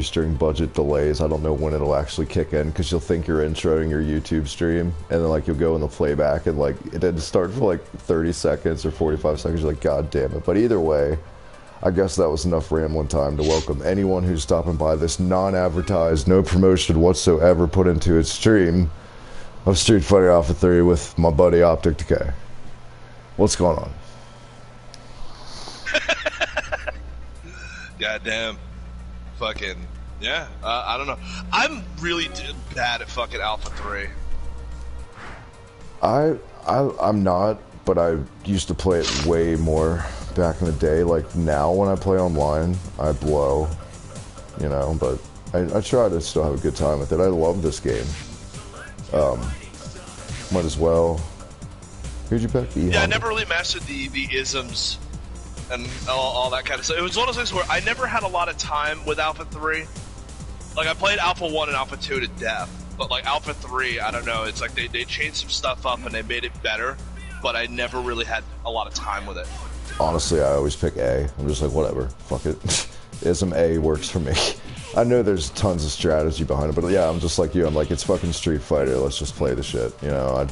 shoestring budget delays. I don't know when it'll actually kick in, because you'll think you're introing your YouTube stream, and then like you'll go in the playback and like it didn't start for like 30 seconds or 45 seconds. You're like, God damn it. But either way, I guess that was enough rambling time to welcome anyone who's stopping by this non-advertised, no promotion whatsoever put into its stream of Street Fighter Alpha 3 with my buddy OpticDecay. What's going on? Goddamn. Fucking, yeah, I don't know. I'm really bad at fucking Alpha 3. I'm not, but I used to play it way more back in the day. Like now when I play online, I blow, you know, but I try to still have a good time with it. I love this game. Might as well. Who'd you pick? Yeah, I never really mastered the isms and all that kind of stuff. It was one of those things where I never had a lot of time with Alpha 3. Like, I played Alpha 1 and Alpha 2 to death, but like Alpha 3, I don't know, it's like they changed some stuff up and they made it better, but I never really had a lot of time with it. Honestly, I always pick A. I'm just like, whatever, fuck it. Ism A works for me. I know there's tons of strategy behind it, but yeah, I'm just like you. I'm like, it's fucking Street Fighter, let's just play the shit, you know?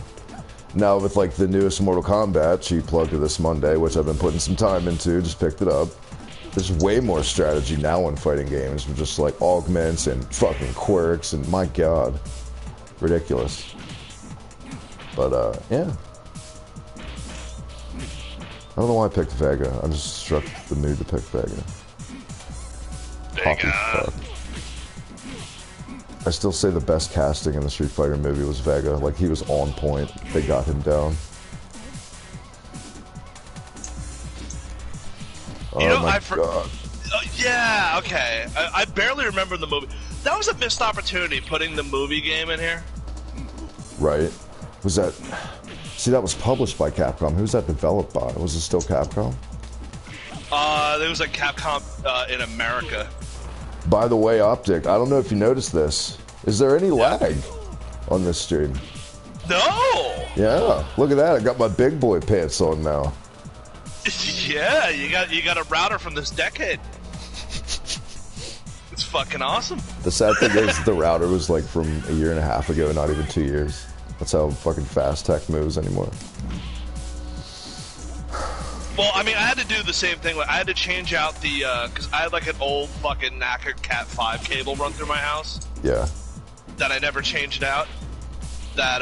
Now with like the newest Mortal Kombat, she plugged it this Monday, which I've been putting some time into, just picked it up. There's way more strategy now in fighting games, with just like augments and fucking quirks, and my god, ridiculous. But yeah. I don't know why I picked Vega. I just struck the mood to pick Vega. Vega. I still say the best casting in the Street Fighter movie was Vega. Like, he was on point. They got him down. You know, my god. Yeah, okay. I barely remember the movie. That was a missed opportunity, putting the movie game in here. Right. Was that... See, that was published by Capcom. Who's that developed by? Was it still Capcom? It was like Capcom in America. By the way, Optic, I don't know if you noticed this. Is there any lag on this stream? No! Yeah, look at that. I got my big boy pants on now. Yeah, you got a router from this decade. It's fucking awesome. The sad thing is the router was like from a year and a half ago, not even 2 years. That's how fucking fast tech moves anymore. Well, I mean, I had to do the same thing. Like, I had to change out the, because I had like an old fucking knackered Cat 5 cable run through my house. Yeah. That I never changed out. That,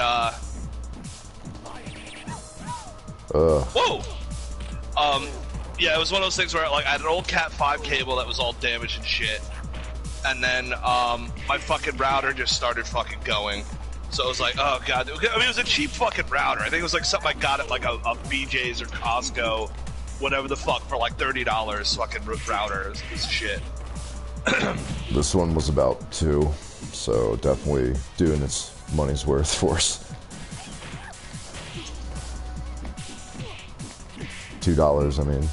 Whoa! Yeah, it was one of those things where, like, I had an old Cat 5 cable that was all damaged and shit. And then, my fucking router just started fucking going. So it was like, oh god. I mean, it was a cheap fucking router. I think it was like something I got at like a BJ's or Costco, whatever the fuck, for like $30 fucking router. It was a piece of shit. This one was about $2, so definitely doing its money's worth for us. $2, I mean.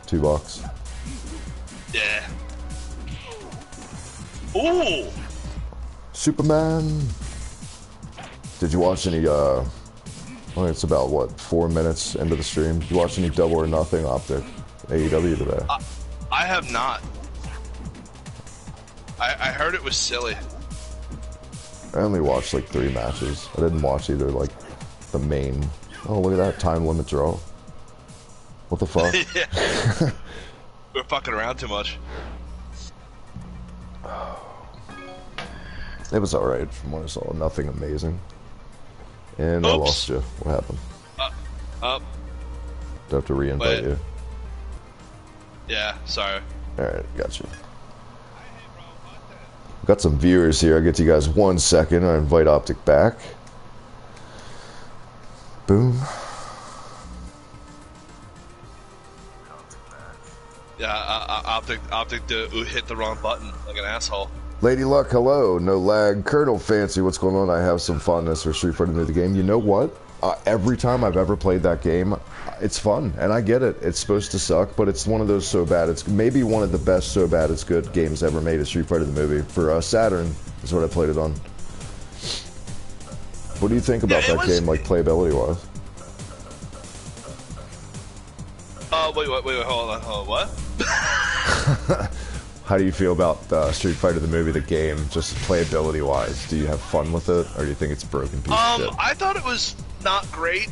$2. Yeah. Ooh! Superman! Did you watch any, I think it's about, what, 4 minutes into the stream? Did you watch any Double or Nothing Optic AEW today? I have not. I heard it was silly. I only watched like 3 matches. I didn't watch either, like, the main... Oh, look at that, time limit draw. What the fuck? Yeah. We're fucking around too much. It was alright from what I saw. Nothing amazing. And Oops. I lost you. What happened? Up. Do I have to re-invite you? Yeah, sorry. Alright, got you. Got some viewers here. I'll get to you guys 1 second. I invite Optic back. Boom. Yeah, Optic hit the wrong button like an asshole. Lady Luck, hello. No lag. Colonel Fancy, what's going on? I have some fondness for Street Fighter the game. You know what? Every time I've ever played that game, it's fun, and I get it. It's supposed to suck, but it's one of those so bad. It's maybe one of the best so bad it's good games ever made. Is Street Fighter the movie for Saturn? Is what I played it on. What do you think about that game, like playability wise? Wait, hold on, what? How do you feel about Street Fighter the movie, the game, just playability wise? Do you have fun with it, or do you think it's a broken piece of shit? I thought it was not great,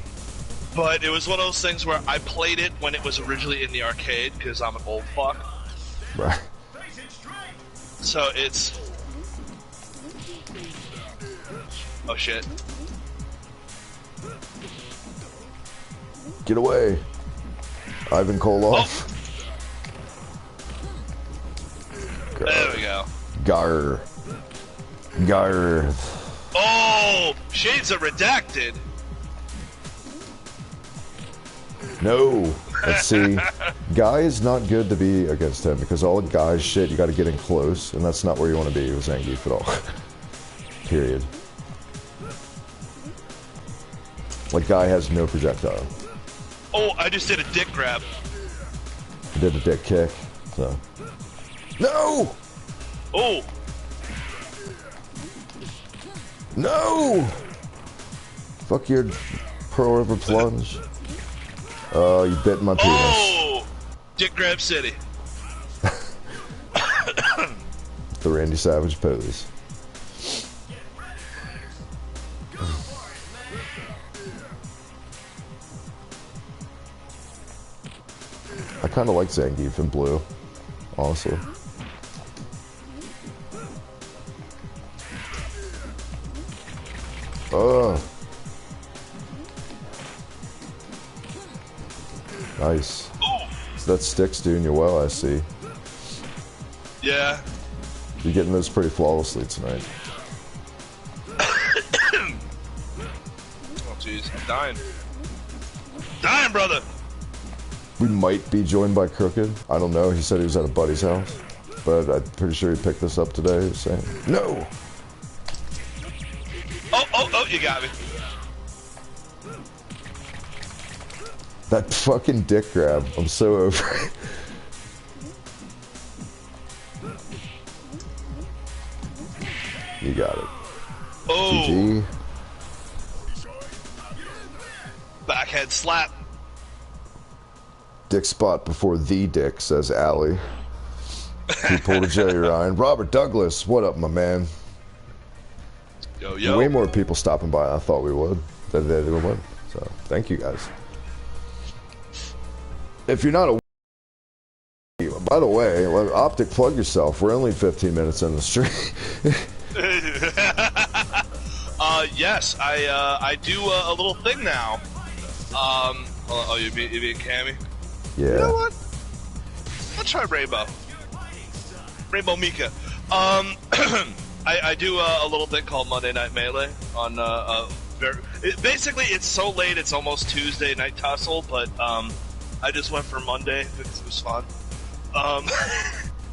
but it was one of those things where I played it when it was originally in the arcade because I'm an old fuck. Right. So it's... Oh shit. Get away. Ivan Koloff. Oh. There we go. Gar. Oh! Shades are redacted! No. Let's see. Guy is not good to be against him because all the guy's shit, you gotta get in close, and that's not where you want to be with Zangief at all. Period. Like, Guy has no projectile. Oh, I just did a dick grab. He did a dick kick, so... No! Oh! No! Fuck your Pearl River plunge. Oh, you bit my penis. Oh! Dick grab city. The Randy Savage pose. I kind of like Zangief in blue, honestly. Oh. Nice. So that stick's doing you well, I see. Yeah. You're getting those pretty flawlessly tonight. Oh jeez, I'm dying. Dying, brother! We might be joined by Crooked. I don't know. He said he was at a buddy's house. But I'm pretty sure he picked this up today. He was saying, no! Oh, you got me. That fucking dick grab. I'm so over it. You got it. Oh! GG. Backhead slap. Dick spot before the dick, says Allie. He pulled a Jerry Ryan. Robert Douglas, what up, my man? Yo, yo. Way more people stopping by than I thought we would. That they would. So, thank you guys. If you're not a... By the way, Optic, plug yourself. We're only 15 minutes in the stream. Yes, I do a little thing now. Oh, you being Cammy? Yeah. You know what? Let's try Rainbow. Rainbow Mika. I do a little thing called Monday Night Melee on basically it's so late it's almost Tuesday Night Tussle, but I just went for Monday because it was fun.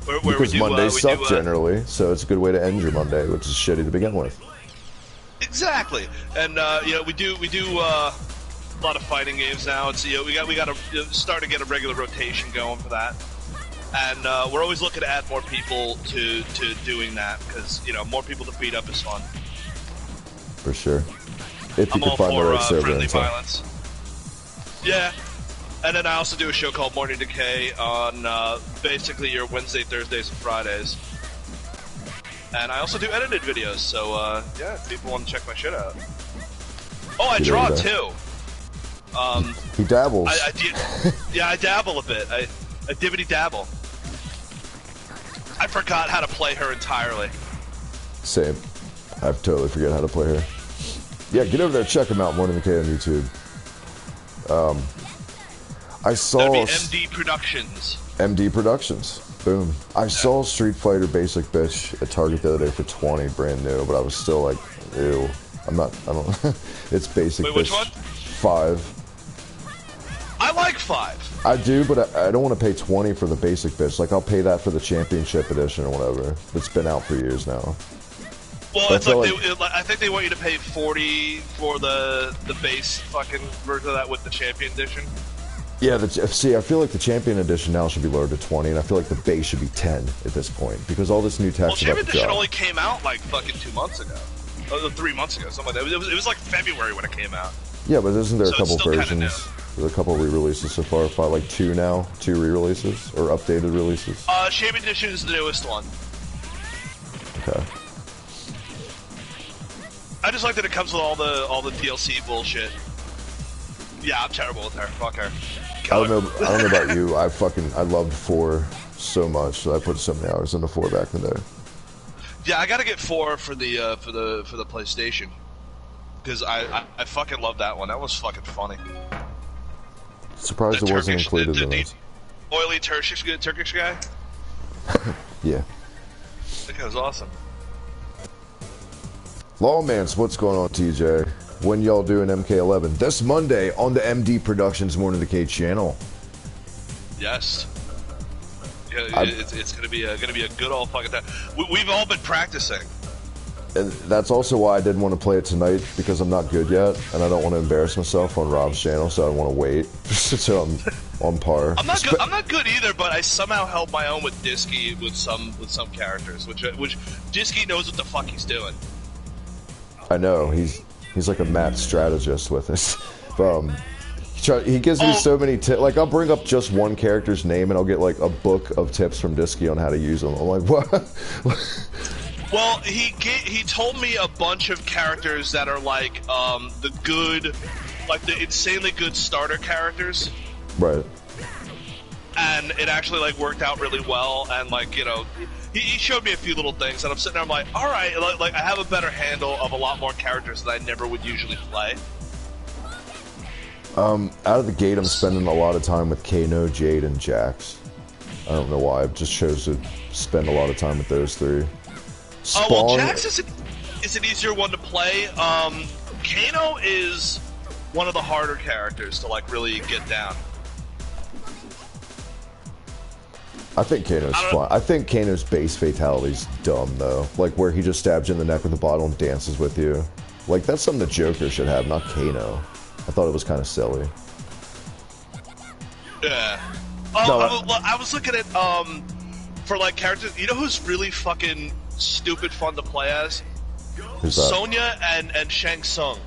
Because Mondays suck generally, so it's a good way to end your Monday, which is shitty to begin with. Exactly, and you know we do a lot of fighting games now. It's we got to start to get a regular rotation going for that. And we're always looking to add more people to doing that because more people to beat up is fun. For sure. If you can find the right server friendly in time. violence. Yeah, and then I also do a show called OpticDecay on basically your Wednesday, Thursdays, and Fridays. And I also do edited videos, so yeah, if people want to check my shit out. Oh, I draw too. He dabbles. Yeah, I dabble a bit. I dibbity dabble. I forgot how to play her entirely. Same. I totally forget how to play her. Yeah, get over there, check him out, OpticDecay on YouTube. I saw... That'd be MD Productions. MD Productions. Boom. I saw Street Fighter Basic Bitch at Target the other day for 20, brand new, but I was still like, ew. I don't... It's Basic Wait, Bitch which one? 5. I like 5. I do, but I don't want to pay 20 for the Basic Bitch. Like, I'll pay that for the Championship Edition or whatever. It's been out for years now. Well, it's like I think they want you to pay 40 for the base fucking version of that with the Champion Edition. Yeah, see, I feel like the Champion Edition now should be lowered to 20, and I feel like the base should be 10 at this point, because all this new text Well, Champion about the Edition job. only came out like fucking 2 months ago. 3 months ago, something like that. It was like February when it came out. Yeah, but isn't there a So couple it's still versions? There's a couple re-releases so far. Probably like 2 now. 2 re-releases or updated releases. Shame Edition is the newest one. Okay. I just like that it comes with all the DLC bullshit. Yeah, I'm terrible with her. Fuck her. I don't know about you. I loved 4 so much that I put so many hours into 4 back in the day. Yeah, I gotta get 4 for the PlayStation. Because I fucking love that one. That was fucking funny. Surprised it wasn't included in this. Oily Turkish guy? Yeah. That guy was awesome. Lawmans, what's going on, TJ? When y'all doing MK11? This Monday on the MD Productions Morning Decay channel. Yes. Yeah, it's gonna be a good old fucking time. We've all been practicing. And that's also why I didn't want to play it tonight, because I'm not good yet, and I don't want to embarrass myself on Rob's channel, so I want to wait so I'm on par. I'm not good either, but I somehow held my own with Disky with some characters, which Disky knows what the fuck he's doing. I know he's like a mad strategist with it. He gives me so many tips. Like, I'll bring up just one character's name, and I'll get like a book of tips from Disky on how to use them. I'm like, what? Well, he told me a bunch of characters that are like the insanely good starter characters. Right. And it actually like worked out really well, and like, you know, he showed me a few little things, and I'm sitting there, I'm like, all right, like I have a better handle of a lot more characters that I never would usually play. Out of the gate, I'm spending a lot of time with Kano, Jade, and Jax. I don't know why. I've just chose to spend a lot of time with those 3. Oh, well, Jax is an easier one to play. Kano is one of the harder characters to like really get down. I think Kano's fun. I think Kano's base fatality's dumb though. Like where he just stabs you in the neck with a bottle and dances with you. Like that's something the Joker should have, not Kano. I thought it was kind of silly. Yeah. I was looking at for like characters. You know who's really fucking stupid fun to play as? Who's that? Sonya and Shang Tsung.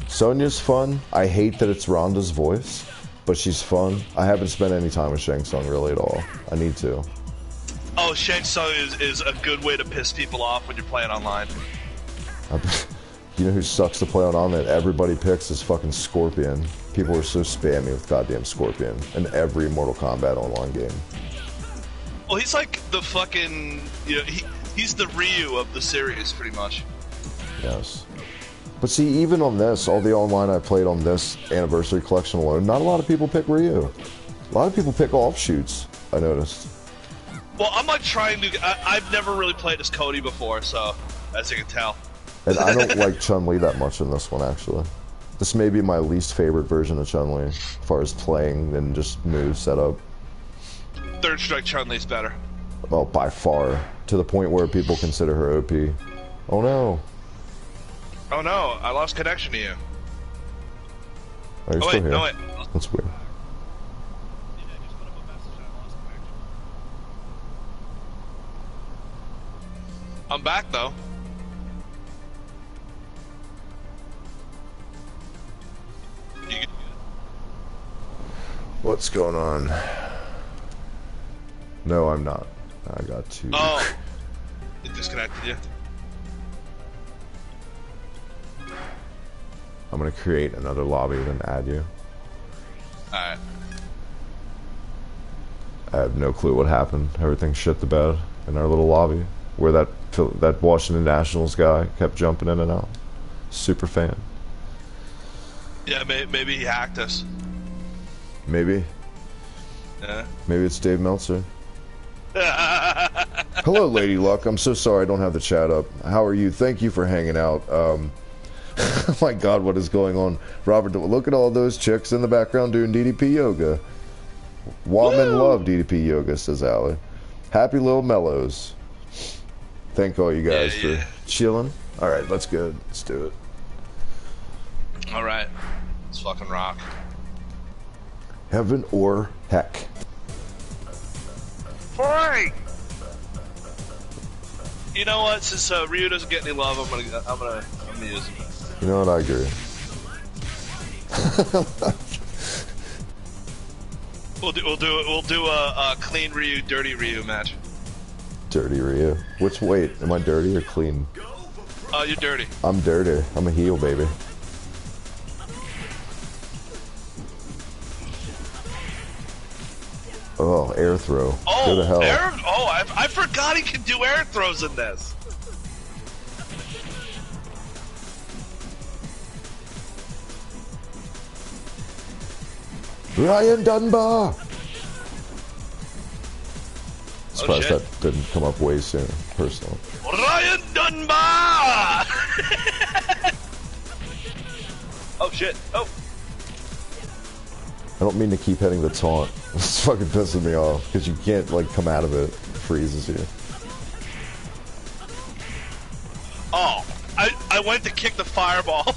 Sonya's fun. I hate that it's Rhonda's voice, but she's fun. I haven't spent any time with Shang Tsung really at all. I need to. Oh, Shang Tsung is a good way to piss people off when you're playing online. You know who sucks to play on online? Everybody picks is fucking Scorpion. People are so spammy with goddamn Scorpion in every Mortal Kombat online game. Well, he's like the fucking, you know, he's the Ryu of the series, pretty much. Yes. But see, even on this, all the online I played on this Anniversary Collection alone, not a lot of people pick Ryu. A lot of people pick offshoots, I noticed. Well, I'm like trying to, I've never really played as Cody before, so, as you can tell. And I don't like Chun-Li that much in this one, actually. This may be my least favorite version of Chun-Li, as far as playing and just move setup. Third Strike Chun-Li's better. Well, by far. To the point where people consider her OP. Oh no. Oh no, I lost connection to you. Are you still here? No, wait. That's weird. I'm back though. What's going on? No, I'm not. I got to. Oh. It disconnected you? I'm gonna create another lobby and add you. Alright. I have no clue what happened. Everything shit the bed in our little lobby where that Washington Nationals guy kept jumping in and out. Super fan. Yeah, maybe he hacked us. Maybe. Yeah. Maybe it's Dave Meltzer. Hello, Lady Luck. I'm so sorry I don't have the chat up. How are you? Thank you for hanging out. Oh my God, what is going on? Robert, look at all those chicks in the background doing DDP yoga. Women love DDP yoga, says Allie. Happy little mellows. Thank all you guys for chilling. All right, let's go. Let's do it. All right. Let's fucking rock. Heaven or heck. Alright. You know what? Since Ryu doesn't get any love, I'm gonna use him. You know what? I agree. We'll do a clean Ryu, dirty Ryu match. Dirty Ryu. Wait, am I dirty or clean? You're dirty. I'm dirty. I'm a heel, baby. Oh, air throw. Oh, go to hell. I forgot he can do air throws in this. Ryan Dunbar! Surprised shit. that didn't come up way sooner, personally. Ryan Dunbar! Oh shit, oh. I don't mean to keep hitting the taunt. It's fucking pissing me off, because you can't, like, come out of it. It freezes you. Oh, I went to kick the fireball.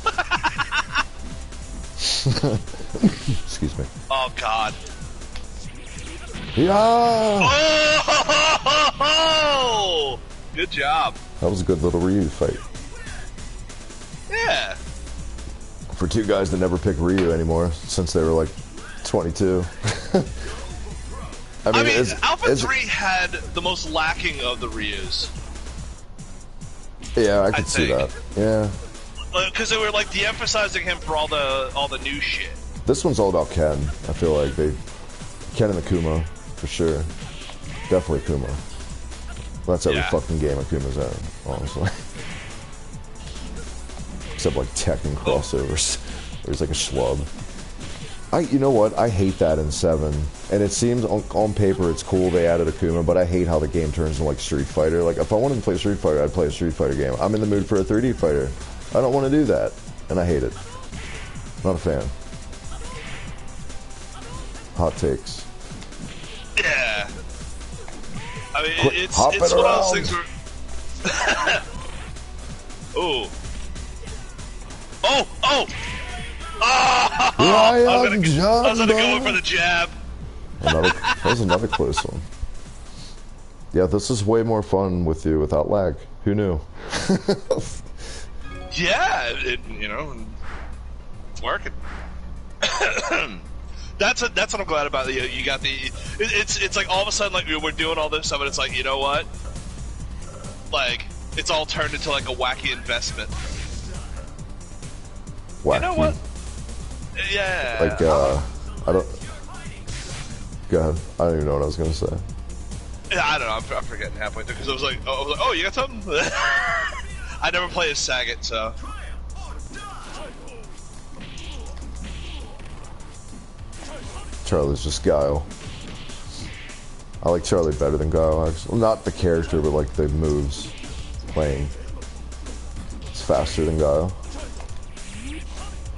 Excuse me. Oh god. Yeah! Oh! Good job. That was a good little Ryu fight. Yeah. For two guys that never pick Ryu anymore, since they were like 22. I mean Alpha 3 had the most lacking of the Ryus. Yeah, I could see that. Yeah. Because they were like de-emphasizing him for all the new shit. This one's all about Ken. I feel like Ken and Akuma, for sure. Definitely Akuma. Well, that's every fucking game Akuma's in, honestly. Except like Tekken crossovers, where he's like a schlub. You know what? I hate that in 7. And it seems on paper it's cool they added Akuma, but I hate how the game turns into like Street Fighter. Like, if I wanted to play Street Fighter, I'd play a Street Fighter game. I'm in the mood for a 3D fighter. I don't want to do that. And I hate it. Not a fan. Hot takes. Yeah. I mean, it's hopping one of around. those things where... Ooh. Oh! Oh! Oh! I was gonna go in for the jab. That was another close one. Yeah, this is way more fun with you without lag. Who knew? Yeah, you know, it's working. That's what I'm glad about. You got the. It's like all of a sudden, like we're doing all this stuff, and it's like, you know what? Like it's all turned into like a wacky investment. Wacky. You know what? Yeah. Like I don't. Go ahead. I don't even know what I was gonna say. Yeah, I don't know. I'm forgetting halfway through because I was like, oh, you got something? I never play as Sagat, so. Charlie's just Guile. I like Charlie better than Guile, actually. Well, not the character, but like the moves. Playing. It's faster than Guile.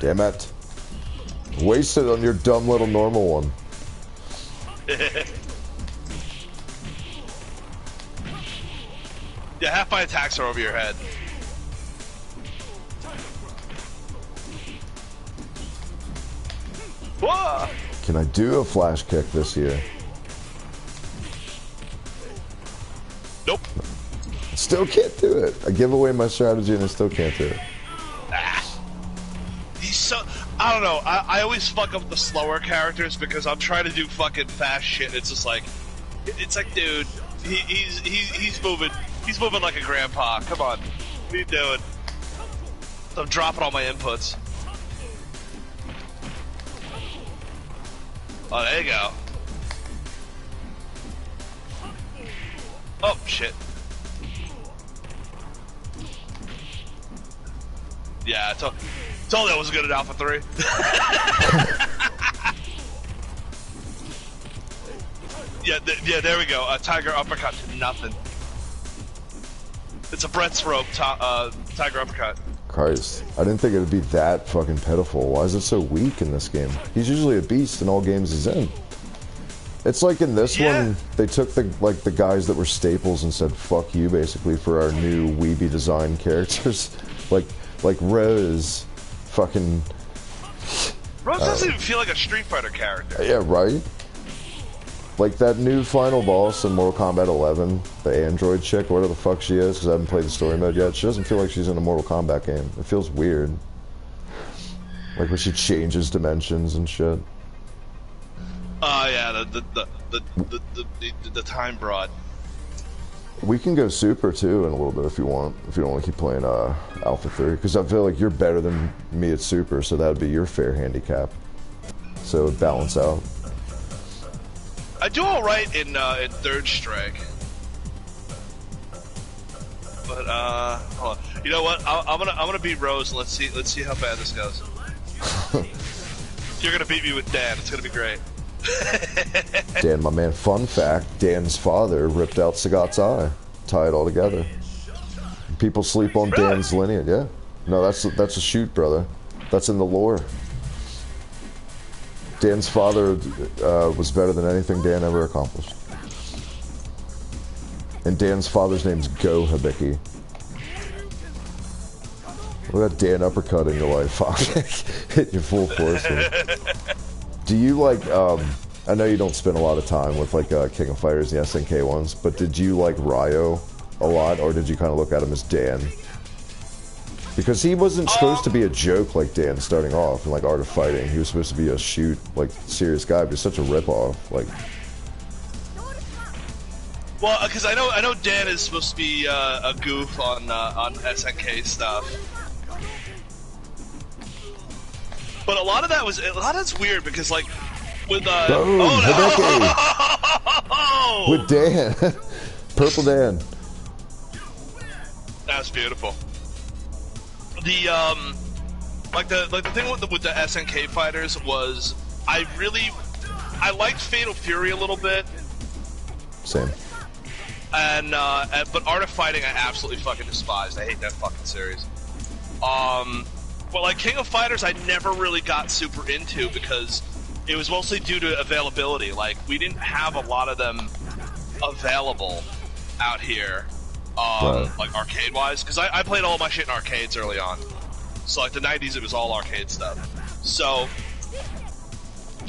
Damn it. Wasted on your dumb little normal one. Yeah, half my attacks are over your head. Whoa! Can I do a flash kick this year? Nope. Still can't do it. I give away my strategy and I still can't do it. He's so... I don't know. I always fuck up the slower characters because I'm trying to do fucking fast shit. And it's just like... It's like, dude, he's moving... He's moving like a grandpa. Come on. What are you doing? I'm dropping all my inputs. Oh, there you go. Oh, shit. Yeah, I told you I was good at Alpha 3. Yeah, there we go. A tiger uppercut to nothing. It's a Brett's rope tiger uppercut. Christ. I didn't think it would be that fucking pitiful. Why is it so weak in this game? He's usually a beast in all games he's in. It's like in this one, they took the guys that were staples and said, fuck you, basically, for our new weeby design characters. like Rose. Fucking... Rose doesn't even feel like a Street Fighter character. Yeah, right? Like that new final boss in Mortal Kombat 11, the android chick, or whatever the fuck she is, because I haven't played the story mode yet, she doesn't feel like she's in a Mortal Kombat game. It feels weird. Like when she changes dimensions and shit. Oh yeah, the time broad. We can go super too in a little bit if you want. If you don't want to keep playing Alpha 3, because I feel like you're better than me at super, so that would be your fair handicap. So it would balance out. I do all right in third strike, but hold on. You know what? I'm gonna beat Rose. And let's see how bad this goes. You're gonna beat me with Dan. It's gonna be great. Dan, my man. Fun fact: Dan's father ripped out Sagat's eye. Tie it all together. People sleep on Really? Dan's lineage. Yeah. No, that's a shoot, brother. That's in the lore. Dan's father was better than anything Dan ever accomplished. And Dan's father's name's Go Hibiki. Look at Dan uppercutting your life, fuck. Hit you full force. Do you like, I know you don't spend a lot of time with like King of Fighters and the SNK ones, but did you like Ryo a lot, or did you kind of look at him as Dan? Because he wasn't supposed to be a joke like Dan starting off in like Art of Fighting. He was supposed to be a shoot, like, serious guy, but he's such a ripoff. Like, well, because I know Dan is supposed to be a goof on SNK stuff, but a lot of that's weird because like with boom, oh no, with Dan, Purple Dan. That's beautiful. The the thing with the SNK fighters was I liked Fatal Fury a little bit. Same. And but Art of Fighting I absolutely fucking despised. I hate that fucking series. But like King of Fighters I never really got super into because it was mostly due to availability. Like we didn't have a lot of them available out here. Right. Like arcade-wise, because I played all my shit in arcades early on. So like the 90s, it was all arcade stuff. So,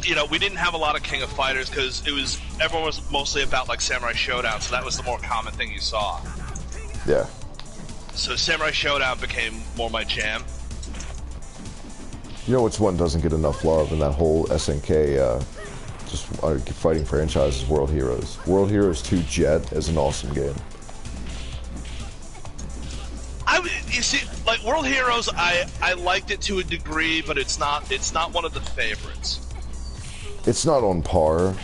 you know, we didn't have a lot of King of Fighters because everyone was mostly about like Samurai Showdown, so that was the more common thing you saw. Yeah. So Samurai Showdown became more my jam. You know which one doesn't get enough love in that whole SNK fighting franchise is World Heroes. World Heroes 2 Jet is an awesome game. You see, like World Heroes, I liked it to a degree, but it's not one of the favorites. It's not on par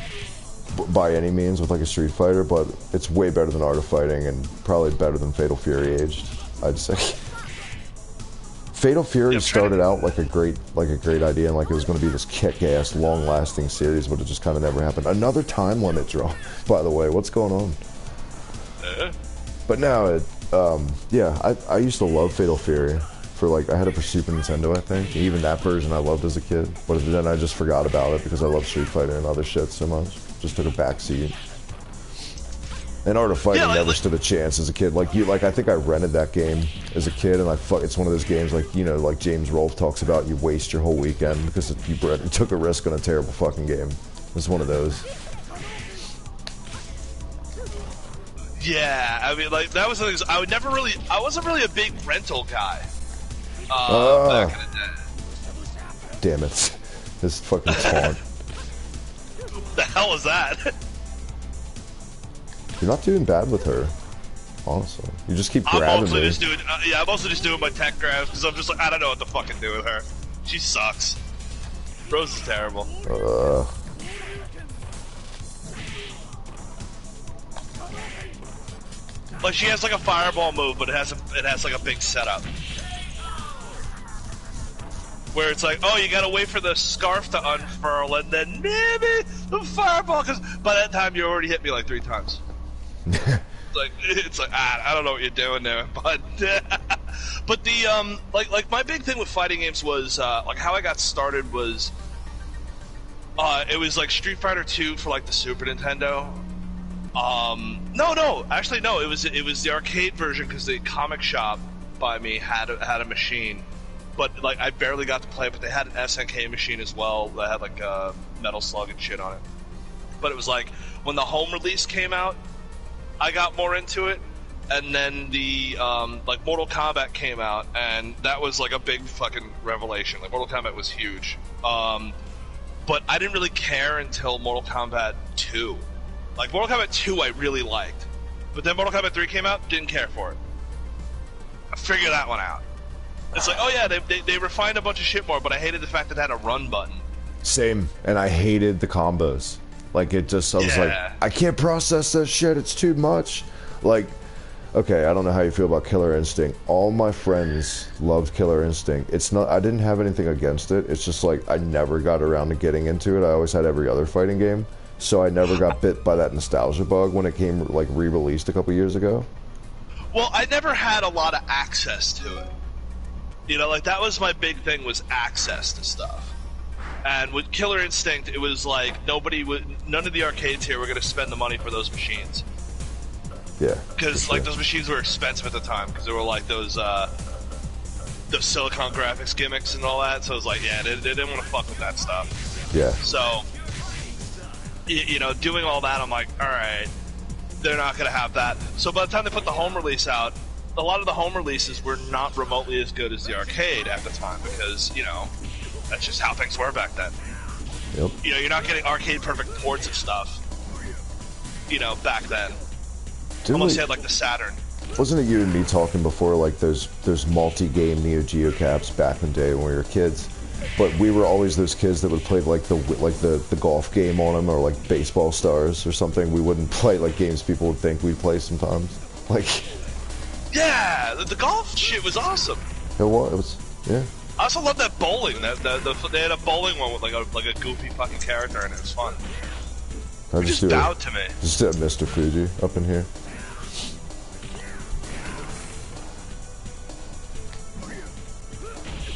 by any means with like a Street Fighter, but it's way better than Art of Fighting and probably better than Fatal Fury aged, I'd say. Fatal Fury started out like a great idea, and like it was going to be this kick-ass, long-lasting series, but it just kind of never happened. Another time limit drop, by the way. What's going on? But now yeah, I used to love Fatal Fury. I had it for Super Nintendo, I think. Even that version I loved as a kid. But then I just forgot about it because I love Street Fighter and other shit so much. Just took a backseat. And Art of Fighting never stood a chance as a kid. I think I rented that game as a kid, and it's one of those games like James Rolfe talks about, you waste your whole weekend because you took a risk on a terrible fucking game. It's one of those. Yeah, I mean, like that was something. I wasn't really a big rental guy. Back in the day. Damn it! This fucking taunt. What the hell is that? You're not doing bad with her, honestly. You just keep grabbing me. I'm mostly just doing my tech grabs because I'm just like I don't know what to fucking do with her. She sucks. Rose is terrible. Like she has like a fireball move, but it has like a big setup. Where it's like, oh, you gotta wait for the scarf to unfurl and then maybe the fireball, because by that time you already hit me like 3 times. it's like I don't know what you're doing there, but but the like my big thing with fighting games was like how I got started was it was like Street Fighter 2 for like the Super Nintendo. No, it was the arcade version because the comic shop by me had a machine, but like I barely got to play it. But they had an SNK machine as well that had like a Metal Slug and shit on it. But it was like when the home release came out, I got more into it, and then the like Mortal Kombat came out, and that was like a big fucking revelation. Like Mortal Kombat was huge. But but I didn't really care until Mortal Kombat 2. Like, Mortal Kombat 2 I really liked. But then Mortal Kombat 3 came out, didn't care for it. I figured that one out. It's like, oh yeah, they refined a bunch of shit more, but I hated the fact that it had a run button. Same. And I hated the combos. Like, it just, I was like, I can't process that shit, it's too much. Like, okay, I don't know how you feel about Killer Instinct. All my friends loved Killer Instinct. It's not, I didn't have anything against it. It's just like, I never got around to getting into it. I always had every other fighting game. So I never got bit by that nostalgia bug when it came, like, re-released a couple years ago. Well, I never had a lot of access to it. You know, like, that was my big thing, was access to stuff. And with Killer Instinct, it was like, none of the arcades here were going to spend the money for those machines. Yeah. Because, like, those machines were expensive at the time, because they were, like, those silicon graphics gimmicks and all that, so it was like, yeah, they didn't want to fuck with that stuff. Yeah. So, you know, doing all that, I'm like, alright, they're not going to have that. So by the time they put the home release out, a lot of the home releases were not remotely as good as the arcade at the time, because, you know, that's just how things were back then. Yep. You know, you're not getting arcade-perfect ports of stuff, you know, back then. Unless you had, like, the Saturn. Wasn't it you and me talking before, like, those multi-game Neo Geo caps back in the day when we were kids? But we were always those kids that would play, like, the golf game on them, or, like, Baseball Stars or something. We wouldn't play, like, games people would think we'd play sometimes. Like... Yeah! The golf shit was awesome! It was, yeah. I also love that bowling. They had a bowling one with, like a goofy fucking character, and it was fun. I just bowed to me. Just did Mr. Fuji up in here.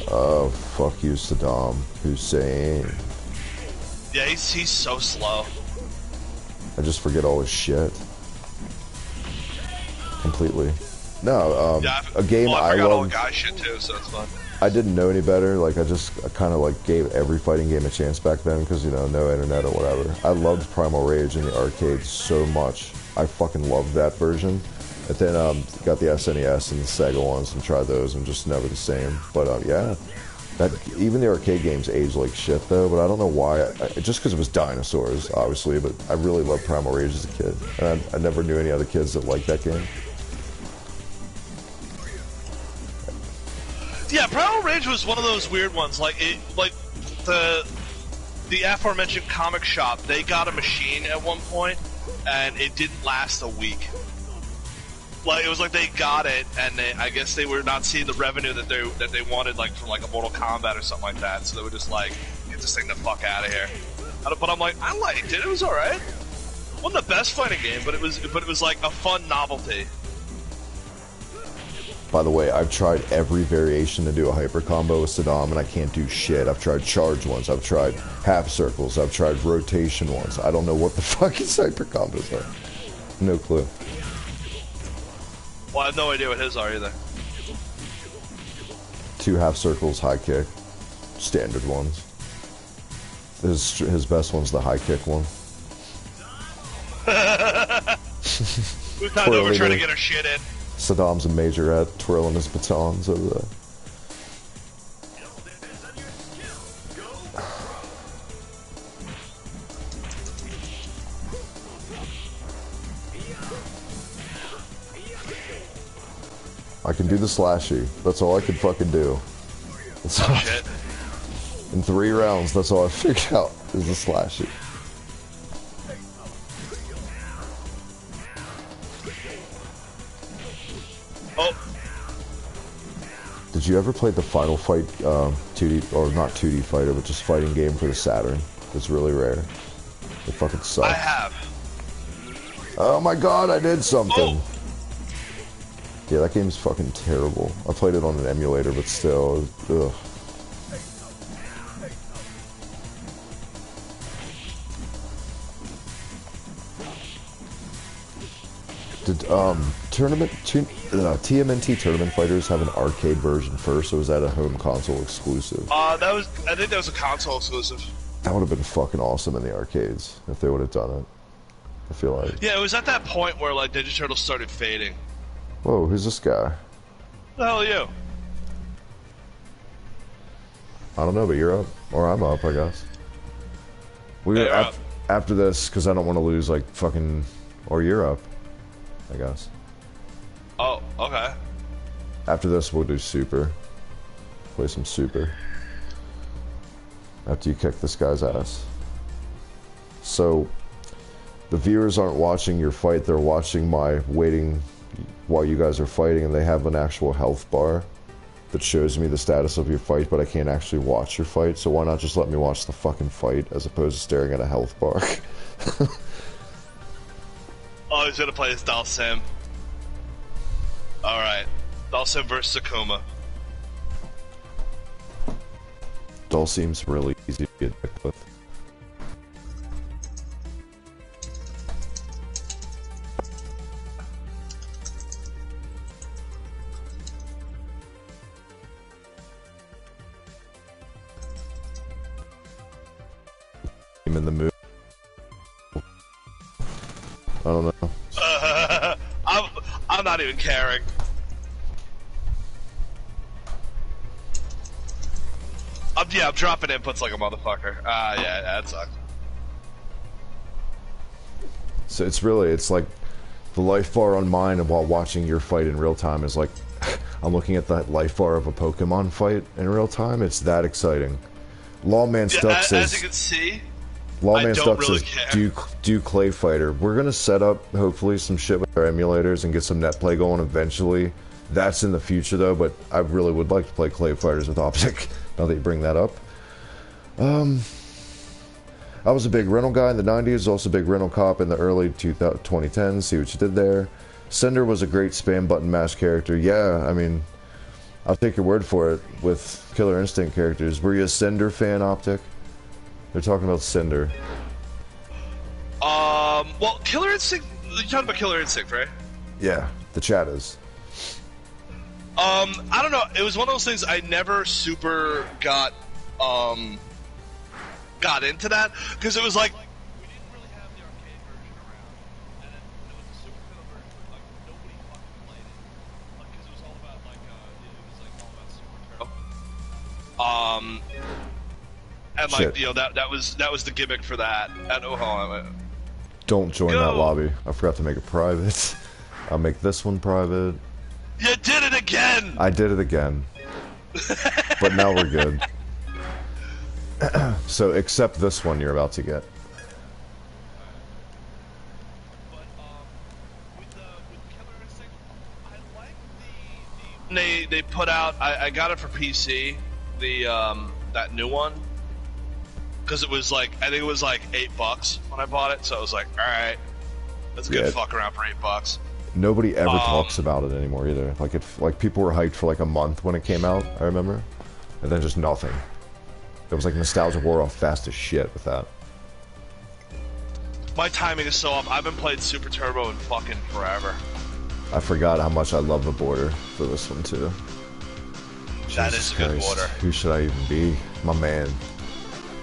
Oh, fuck you, Saddam Hussein. Yeah, he's so slow. I just forget all his shit. Completely. No, yeah, a game I forgot all loved, guy shit too, so it's fun. I didn't know any better. Like, I kind of, like, gave every fighting game a chance back then because, you know, no internet or whatever. I loved Primal Rage in the arcade so much. I fucking loved that version. And then got the SNES and the Sega ones and tried those, and just never the same. But yeah, even the arcade games aged like shit though. But I don't know why. Just because it was dinosaurs, obviously. But I really loved Primal Rage as a kid, and I never knew any other kids that liked that game. Yeah, Primal Rage was one of those weird ones. Like the aforementioned comic shop, they got a machine at one point, and it didn't last a week. Like, it was like they got it, and I guess they were not seeing the revenue that they wanted, like, from, like, a Mortal Kombat or something like that, so they were just like, get this thing the fuck out of here. But I'm like, I liked it, it was alright. It wasn't the best fighting game, but it was like a fun novelty. By the way, I've tried every variation to do a hyper combo with Saddam, and I can't do shit. I've tried charge ones, I've tried half circles, I've tried rotation ones. I don't know what the fuck his hyper combos are. No clue. Well, I have no idea what his are either. 2 half circles, high kick, standard ones. His best one's the high kick one. We've found over trying to get our shit in. Saddam's a majorette, twirling his batons over there. I can do the slashy. That's all I can fucking do. That's all. Shit. In 3 rounds, that's all I figured out is the slashy. Oh. Did you ever play the Final Fight 2D, or not 2D fighter, but just fighting game for the Saturn? It's really rare. It fucking sucks. I have. Oh my god, I did something. Oh. Yeah, that game's fucking terrible. I played it on an emulator, but still, ugh. Did TMNT Tournament Fighters have an arcade version first, or was that a home console exclusive? I think that was a console exclusive. That would have been fucking awesome in the arcades if they would have done it. I feel like. Yeah, it was at that point where, like, Ninja Turtles started fading. Whoa, who's this guy? Who the hell are you? I don't know, but you're up. Or I'm up, I guess. After this, because I don't want to lose like fucking, or you're up, I guess. Oh, okay. After this, we'll do super. Play some super. After you kick this guy's ass. So, the viewers aren't watching your fight, they're watching my waiting while you guys are fighting, and they have an actual health bar that shows me the status of your fight, but I can't actually watch your fight, so why not just let me watch the fucking fight as opposed to staring at a health bar? Oh, he's gonna play as Dalsim. Alright. Dalsim versus Sakuma. Dal seems really easy to get picked with. In the mood. I don't know. I'm not even caring. I'm dropping inputs like a motherfucker. Yeah, that sucks. So it's like the life bar on mine while watching your fight in real time is like I'm looking at that life bar of a Pokemon fight in real time. It's that exciting. Lawman Stuck says, as you can see, Lawman Stuck really says, do Clay Fighter. We're gonna set up hopefully some shit with our emulators and get some net play going eventually. That's in the future though, but I really would like to play Clay Fighters with Optic. Now that you bring that up. I was a big rental guy in the 90s, also a big rental cop in the early 2010s. See what you did there. Cinder was a great spam button mash character. Yeah, I mean, I'll take your word for it with Killer Instinct characters. Were you a Cinder fan, Optic? They're talking about Cinder. Well, Killer Instinct, you're talking about Killer Instinct, right? Yeah, the chat is. I don't know, it was one of those things I never super got into that, because it was like, we didn't really have the arcade version around, and then there was the Super Nintendo version, like, nobody fucking played it, like, because it was all about, like, Super Turbo. And, like, Shit. you know, that was the gimmick for that, and, oh, hold on, Don't join that lobby. I forgot to make it private. I'll make this one private. You did it again! I did it again. But now we're good. So, except this one you're about to get. But, with Killer Instinct, I like they put out, I got it for PC, that new one. Because it was like, I think it was like $8 when I bought it, so I was like, alright, that's a good fuck around for $8. Nobody ever talks about it anymore either. Like people were hyped for like a month when it came out, I remember. And then just nothing. It was like nostalgia wore off fast as shit with that. My timing is so off. I haven't played Super Turbo in fucking forever. I forgot how much I love the border for this one too. That Jesus is a good Christ. border. Who should I even be? My man.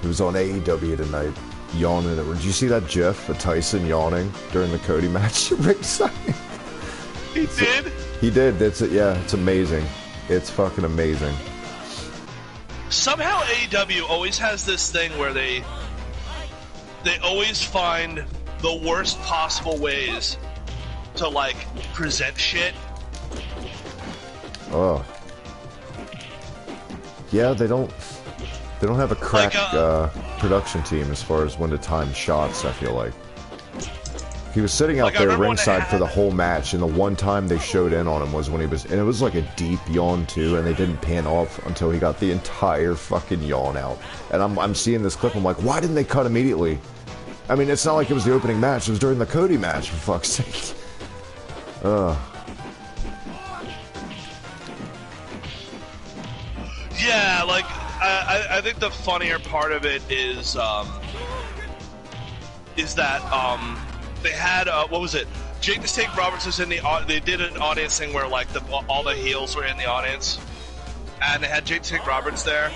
He was on AEW tonight, yawning. Did you see that GIF of Tyson yawning during the Cody match at ringside? He did? He did. That's it. Yeah, it's amazing. It's fucking amazing. Somehow AEW always has this thing where they always find the worst possible ways to, like, present shit. Oh. Yeah, they don't have a crack production team as far as when to time shots, I feel like. He was sitting out there ringside for the whole match, and the one time they showed in on him was when he was, and it was like a deep yawn too, and they didn't pan off until he got the entire fucking yawn out. And I'm seeing this clip, I'm like, why didn't they cut immediately? I mean, it's not like it was the opening match, it was during the Cody match, for fuck's sake. Yeah, like, I think the funnier part of it is that, they had, what was it? Jake the Snake Roberts was in they did an audience thing where, like, all the heels were in the audience. And they had Jake the Snake Roberts there.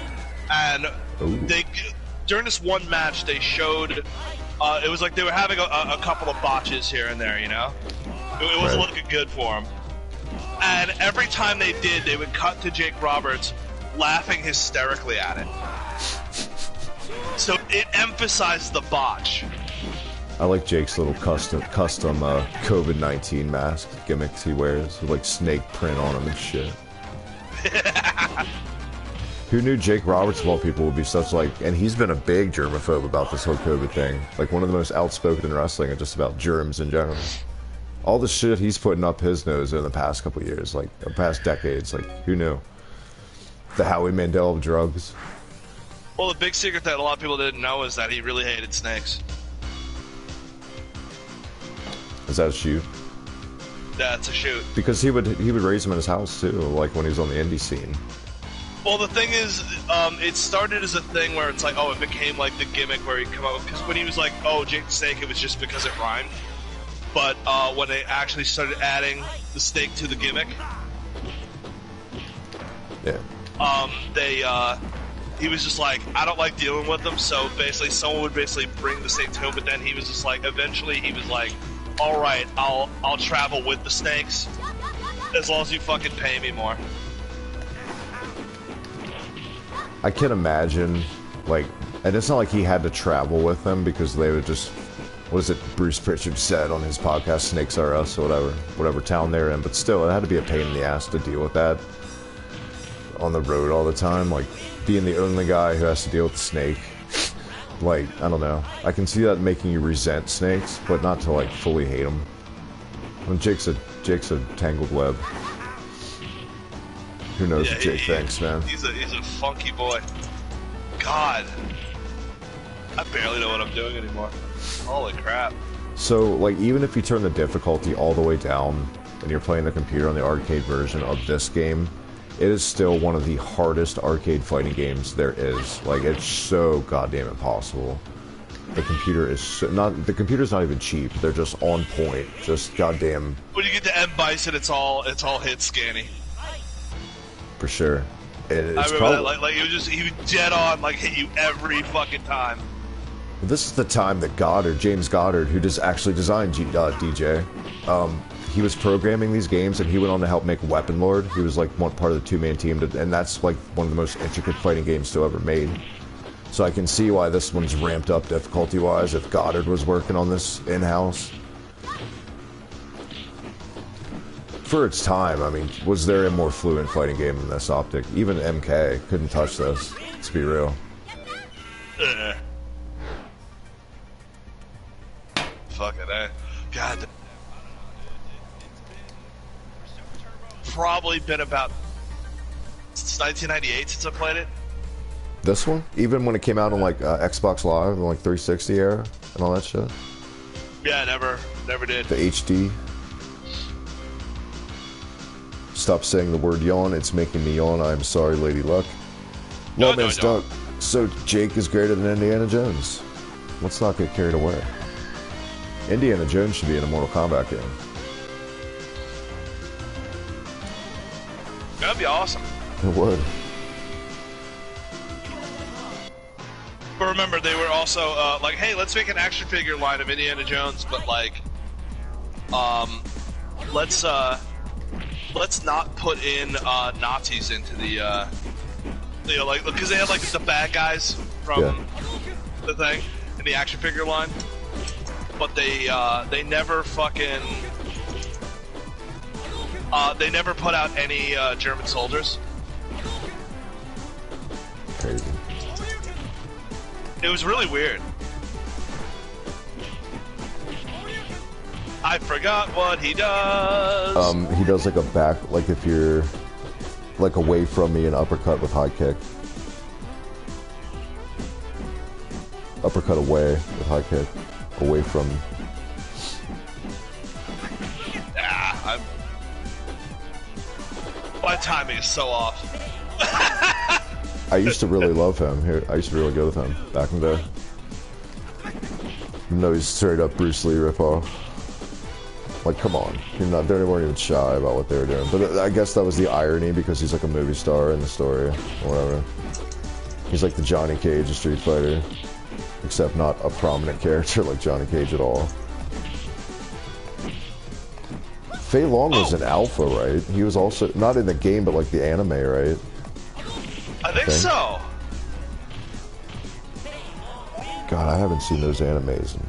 And during this one match, they showed, it was like they were having a couple of botches here and there, you know? It wasn't looking good for them. And every time they did, they would cut to Jake Roberts laughing hysterically at it. So it emphasized the botch. I like Jake's little custom COVID-19 mask gimmicks he wears with like snake print on him and shit. Who knew Jake Roberts of all people would be such like, and he's been a big germaphobe about this whole COVID thing. Like one of the most outspoken in wrestling and just about germs in general. All the shit he's putting up his nose in the past couple of years, like the past decades, like who knew? The Howie Mandel of drugs. Well, the big secret that a lot of people didn't know is that he really hated snakes. Is that a shoot? That's a shoot. Because he would raise him in his house too, like when he was on the indie scene. Well, the thing is, it started as a thing where it's like, oh, it became like the gimmick where he'd come up, because when he was like, oh, Jake the Snake, it was just because it rhymed. But when they actually started adding the snake to the gimmick, yeah, he was just like, I don't like dealing with them, so basically someone would basically bring the snake to him, but then he was just like, eventually he was like, all right, I'll travel with the snakes as long as you fucking pay me more. I can imagine, like, and it's not like he had to travel with them because they would just, what is it Bruce Pritchard said on his podcast, Snakes R Us or whatever town they're in, but still, it had to be a pain in the ass to deal with that on the road all the time, like, being the only guy who has to deal with the snake. Like, I don't know. I can see that making you resent snakes, but not to, like, fully hate them. When Jake's a tangled web. Who knows what Jake thinks, man? He's a funky boy. God. I barely know what I'm doing anymore. Holy crap. So, like, even if you turn the difficulty all the way down and you're playing the computer on the arcade version of this game, it is still one of the hardest arcade fighting games there is. Like, it's so goddamn impossible. The computer is the computer's not even cheap. They're just on point. Just goddamn. When you get to M Bison, it's all hit scanny. For sure. I remember that, like he would dead on, like, hit you every fucking time. This is the time that James Goddard, who actually designed DJ, he was programming these games, and he went on to help make Weapon Lord. He was like one part of the two-man team, and that's like one of the most intricate fighting games still ever made. So I can see why this one's ramped up difficulty-wise if Goddard was working on this in-house. For its time, I mean, was there a more fluent fighting game than this Optic? Even MK couldn't touch this, let's be real. Fucking God. Probably been about since 1998 since I played it. This one? Even when it came out on like Xbox Live and like 360 era and all that shit? Yeah, never did. The HD. Stop saying the word yawn, it's making me yawn. I'm sorry, Lady Luck. No, Doug. So Jake is greater than Indiana Jones. Let's not get carried away. Indiana Jones should be in a Mortal Kombat game. That'd be awesome. It would. But remember, they were also like, hey, let's make an action figure line of Indiana Jones, but like, let's not put in Nazis into the like, because they had like the bad guys from the thing in the action figure line, but they never fucking they never put out any German soldiers. Crazy. It was really weird. I forgot what he does. He does like a back, like if you're like away from me, an uppercut with high kick. Uppercut away with high kick. Away from. My timing is so off. I used to really love him. I used to really go with him back in the day. No, he's straight up Bruce Lee ripoff. Like, come on. They weren't even shy about what they were doing. But I guess that was the irony because he's like a movie star in the story or whatever. He's like the Johnny Cage of Street Fighter. Except not a prominent character like Johnny Cage at all. Fei Long was an alpha, right? He was also, not in the game, but like the anime, right? I think so. God, I haven't seen those animes, and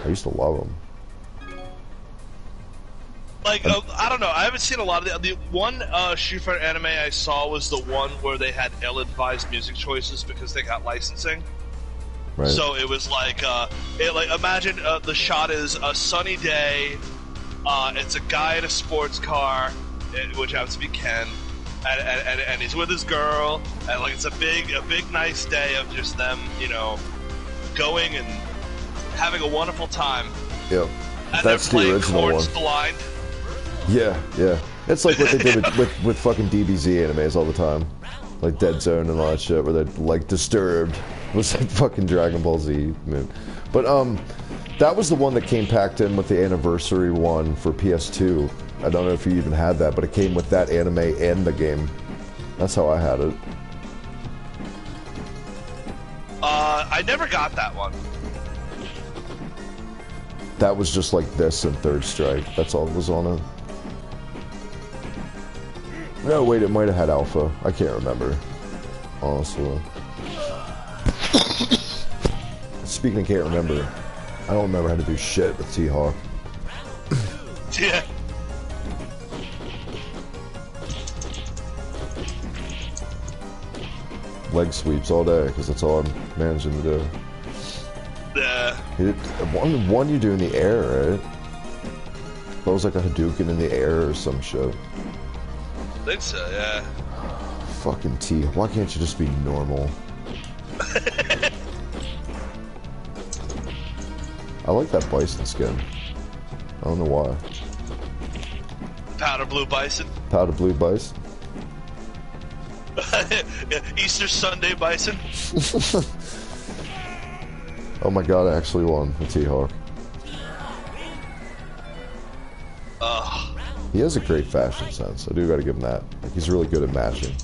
I used to love them. Like, I don't know. I haven't seen a lot of the one Street Fighter anime I saw was the one where they had ill-advised music choices because they got licensing. Right. So it was like, imagine the shot is a sunny day. It's a guy in a sports car, which happens to be Ken, and he's with his girl, and like it's a big nice day of just them, you know, going and having a wonderful time. Yep. And That's they're the playing original Chords one. Blind. Yeah, yeah. It's like what they did with fucking DBZ animes all the time. Like Dead Zone and all that shit, where they're like Disturbed. It was like fucking Dragon Ball Z, man. But that was the one that came packed in with the anniversary one for PS2. I don't know if you even had that, but it came with that anime and the game. That's how I had it. I never got that one. That was just like this and Third Strike. That's all that was on it. No, wait, it might have had Alpha. I can't remember. Honestly. Speaking of can't remember, I don't remember how to do shit with T-Hawk. Yeah. Leg sweeps all day, because that's all I'm managing to do. Yeah. One you do in the air, right? That was like a Hadouken in the air or some shit. I think so, yeah. Fucking T. Why can't you just be normal? I like that bison skin. I don't know why. Powder blue bison. Powder blue bison. Easter Sunday bison. Oh my god, I actually won the T-Hawk. He has a great fashion sense. I do gotta give him that. Like, he's really good at matching.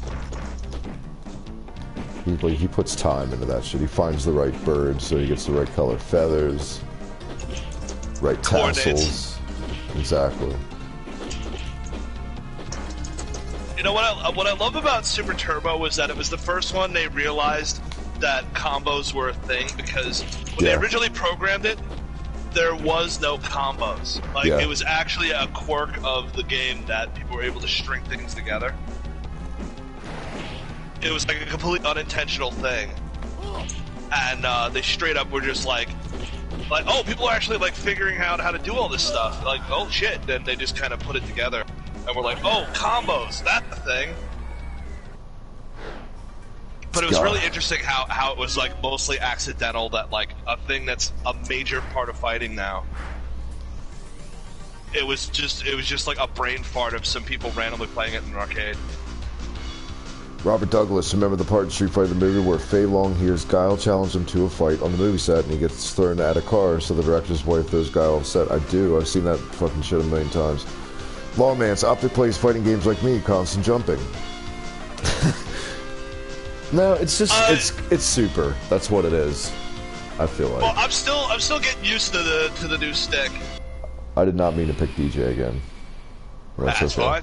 He puts time into that shit. He finds the right bird so he gets the right color feathers, right tassels. Exactly. You know what I love about Super Turbo was that it was the first one they realized that combos were a thing, because when they originally programmed it, there was no combos. Like, it was actually a quirk of the game that people were able to string things together. It was like a completely unintentional thing. And they straight up were just like, oh, people are actually like figuring out how to do all this stuff. Like, oh shit. Then they just kind of put it together. And we're like, oh, combos, that's the thing. But it was really interesting how it was like mostly accidental, that like a thing that's a major part of fighting now. It was just like a brain fart of some people randomly playing it in an arcade. Robert Douglas, remember the part in Street Fighter the movie where Fei Long hears Guile challenge him to a fight on the movie set and he gets thrown at a car, so the director's wife throws Guile off set? I do. I've seen that fucking shit a million times. Lawman's Optic plays fighting games like me, constant jumping. No, it's just it's super. That's what it is. I feel like. Well, I'm still getting used to the new stick. I did not mean to pick DJ again. That's fine.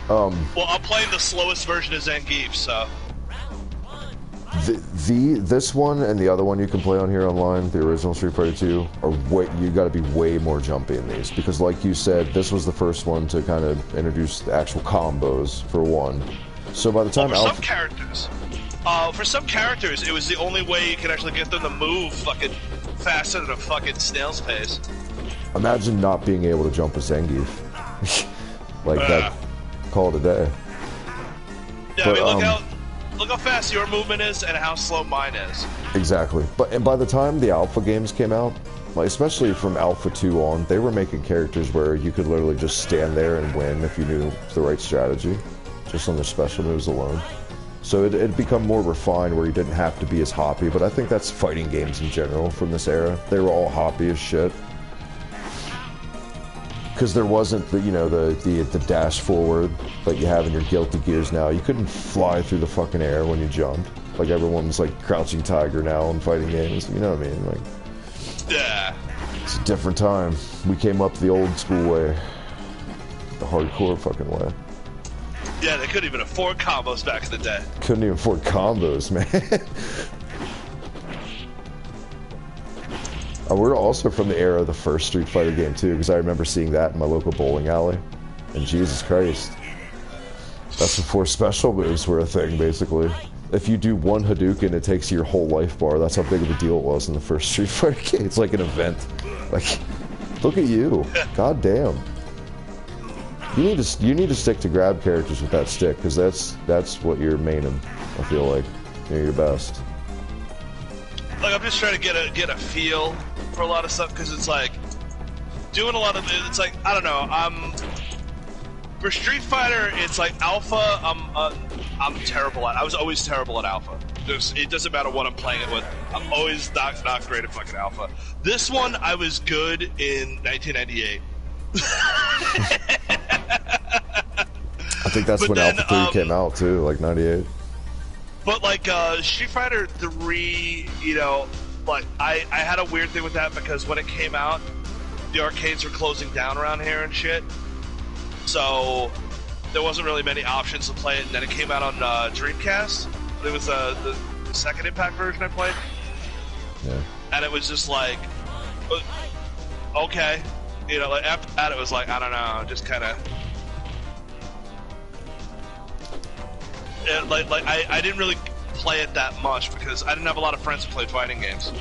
Well, I'm playing the slowest version of Zangief, so. This one and the other one you can play on here online, the original Street Fighter 2, are you got to be way more jumpy in these, because like you said, this was the first one to kind of introduce the actual combos for one. So by the time for some characters, it was the only way you could actually get them to move fucking faster than a fucking snail's pace. Imagine not being able to jump a Zangief. Like that, call it a day. Yeah, but, I mean, look how fast your movement is and how slow mine is. Exactly. And by the time the Alpha games came out, like especially from Alpha 2 on, they were making characters where you could literally just stand there and win if you knew the right strategy, just on their special moves alone. So it had become more refined where you didn't have to be as hoppy, but I think that's fighting games in general from this era. They were all hoppy as shit. Because there wasn't the, you know, the dash forward like you have in your Guilty Gears now. You couldn't fly through the fucking air when you jumped. Like everyone's like Crouching Tiger now in fighting games. You know what I mean? Like, yeah. It's a different time. We came up the old school way. The hardcore fucking way. Yeah, they couldn't even afford combos back in the day. Couldn't even afford combos, man. We're also from the era of the first Street Fighter game too, because I remember seeing that in my local bowling alley. And Jesus Christ, that's before special moves were a thing, basically. If you do one Hadouken, it takes your whole life bar. That's how big of a deal it was in the first Street Fighter game. It's like an event. Like, look at you. God damn. You need to stick to grab characters with that stick, because that's what you're maining. I feel like you're your best. Like, I'm just trying to get a feel for a lot of stuff, because it's like doing a lot of it's like, I don't know. For Street Fighter, it's like Alpha. I'm terrible at. I was always terrible at Alpha. It doesn't matter what I'm playing it with. I'm always not great at fucking Alpha. This one, I was good in 1998. I think that's when Alpha 3 came out too, like 98. But like Street Fighter 3, you know, like I had a weird thing with that, because when it came out, the arcades were closing down around here and shit. So there wasn't really many options to play it, and then it came out on Dreamcast. It was the second Impact version I played. Yeah. And it was just like, okay. You know, like after that it was like, I don't know, just kind of... I didn't really play it that much, because I didn't have a lot of friends who played fighting games.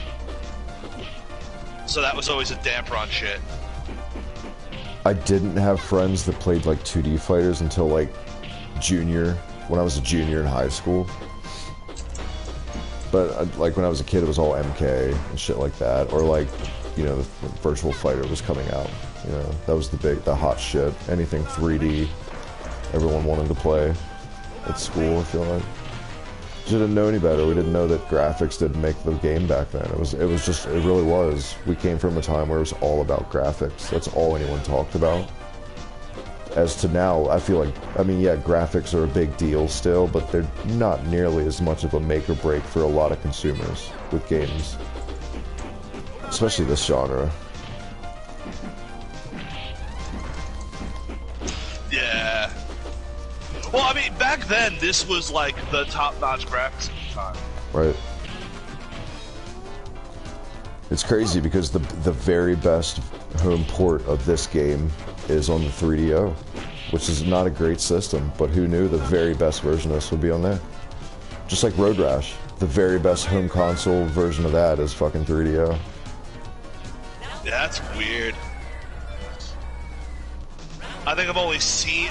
So that was always a damper on shit. I didn't have friends that played like 2D fighters until like when I was a junior in high school. But like when I was a kid, it was all MK and shit like that, or like, you know, the Virtual Fighter was coming out. You know, that was the hot shit. Anything 3D, everyone wanted to play at school. I feel like just didn't know any better. We didn't know that graphics didn't make the game back then. It really was. We came from a time where it was all about graphics. That's all anyone talked about. As to now, I feel like, I mean, yeah, graphics are a big deal still, but they're not nearly as much of a make or break for a lot of consumers with games, especially this genre. Yeah. Well, I mean, back then, this was like the top-notch graphics at the time. Right. It's crazy because the very best home port of this game is on the 3DO, which is not a great system, but who knew the very best version of this would be on there? Just like Road Rash, the very best home console version of that is fucking 3DO. Yeah, that's weird. I think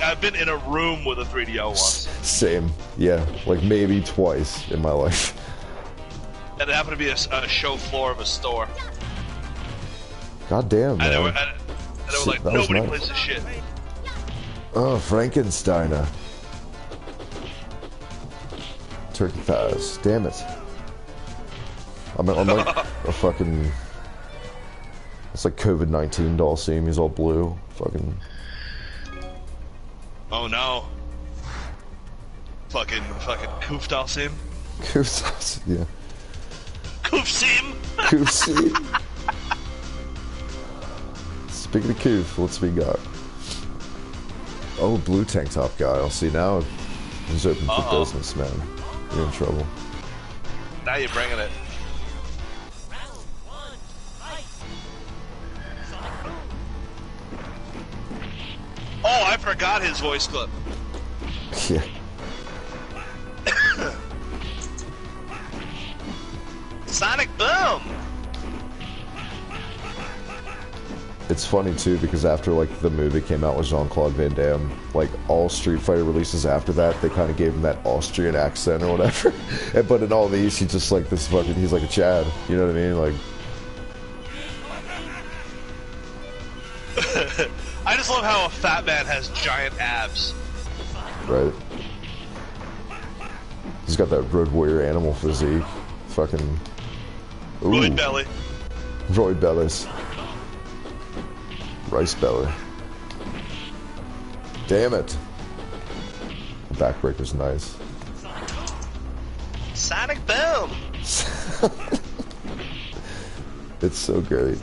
I've been in a room with a 3DO once. Same, yeah, like maybe twice in my life. And it happened to be a show floor of a store. God damn, man. And they were like, nobody plays this shit. Oh, Frankensteiner. Turkey thighs. Damn it. I'm like a fucking... It's like COVID-19 doll scene. He's all blue. Fucking... Oh no. Fucking Koof doll sim? Koof doll sim, yeah. Koof sim? Koof sim. Speaking of Koof, what's we got? Oh, blue tank top guy. I'll see now. He's open for business, man. You're in trouble. Now you're bringing it. Oh, I forgot his voice clip. Yeah. Sonic Boom! It's funny too because after like the movie came out with Jean-Claude Van Damme, like all Street Fighter releases after that, they kind of gave him that Austrian accent or whatever. But in all these, he's just like this fucking, he's like a Chad. You know what I mean? Like. I just love how a fat man has giant abs. Right. He's got that Road Warrior animal physique. Fucking. Ooh. Roid belly. Roid bellies. Rice belly. Damn it. The backbreaker's nice. Sonic Boom! It's so great.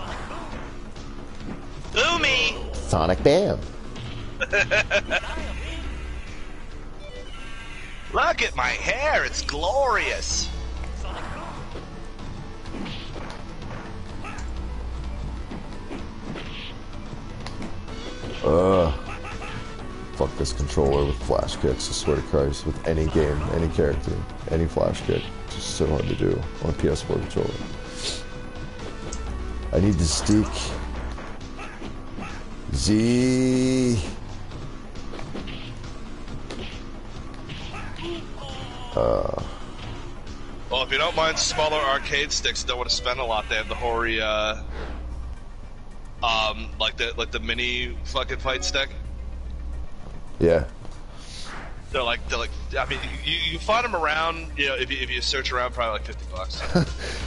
Boomy! Sonic Bam! Look at my hair, it's glorious! Fuck this controller with flash kicks, I swear to Christ, with any game, any character, any flash kick. It's just so hard to do on a PS4 controller. I need the stick. Z. Well, if you don't mind smaller arcade sticks, don't want to spend a lot. They have the hoary, like the mini fucking fight stick. Yeah. They're like, I mean, you find them around, you know, if you search around, probably like $50.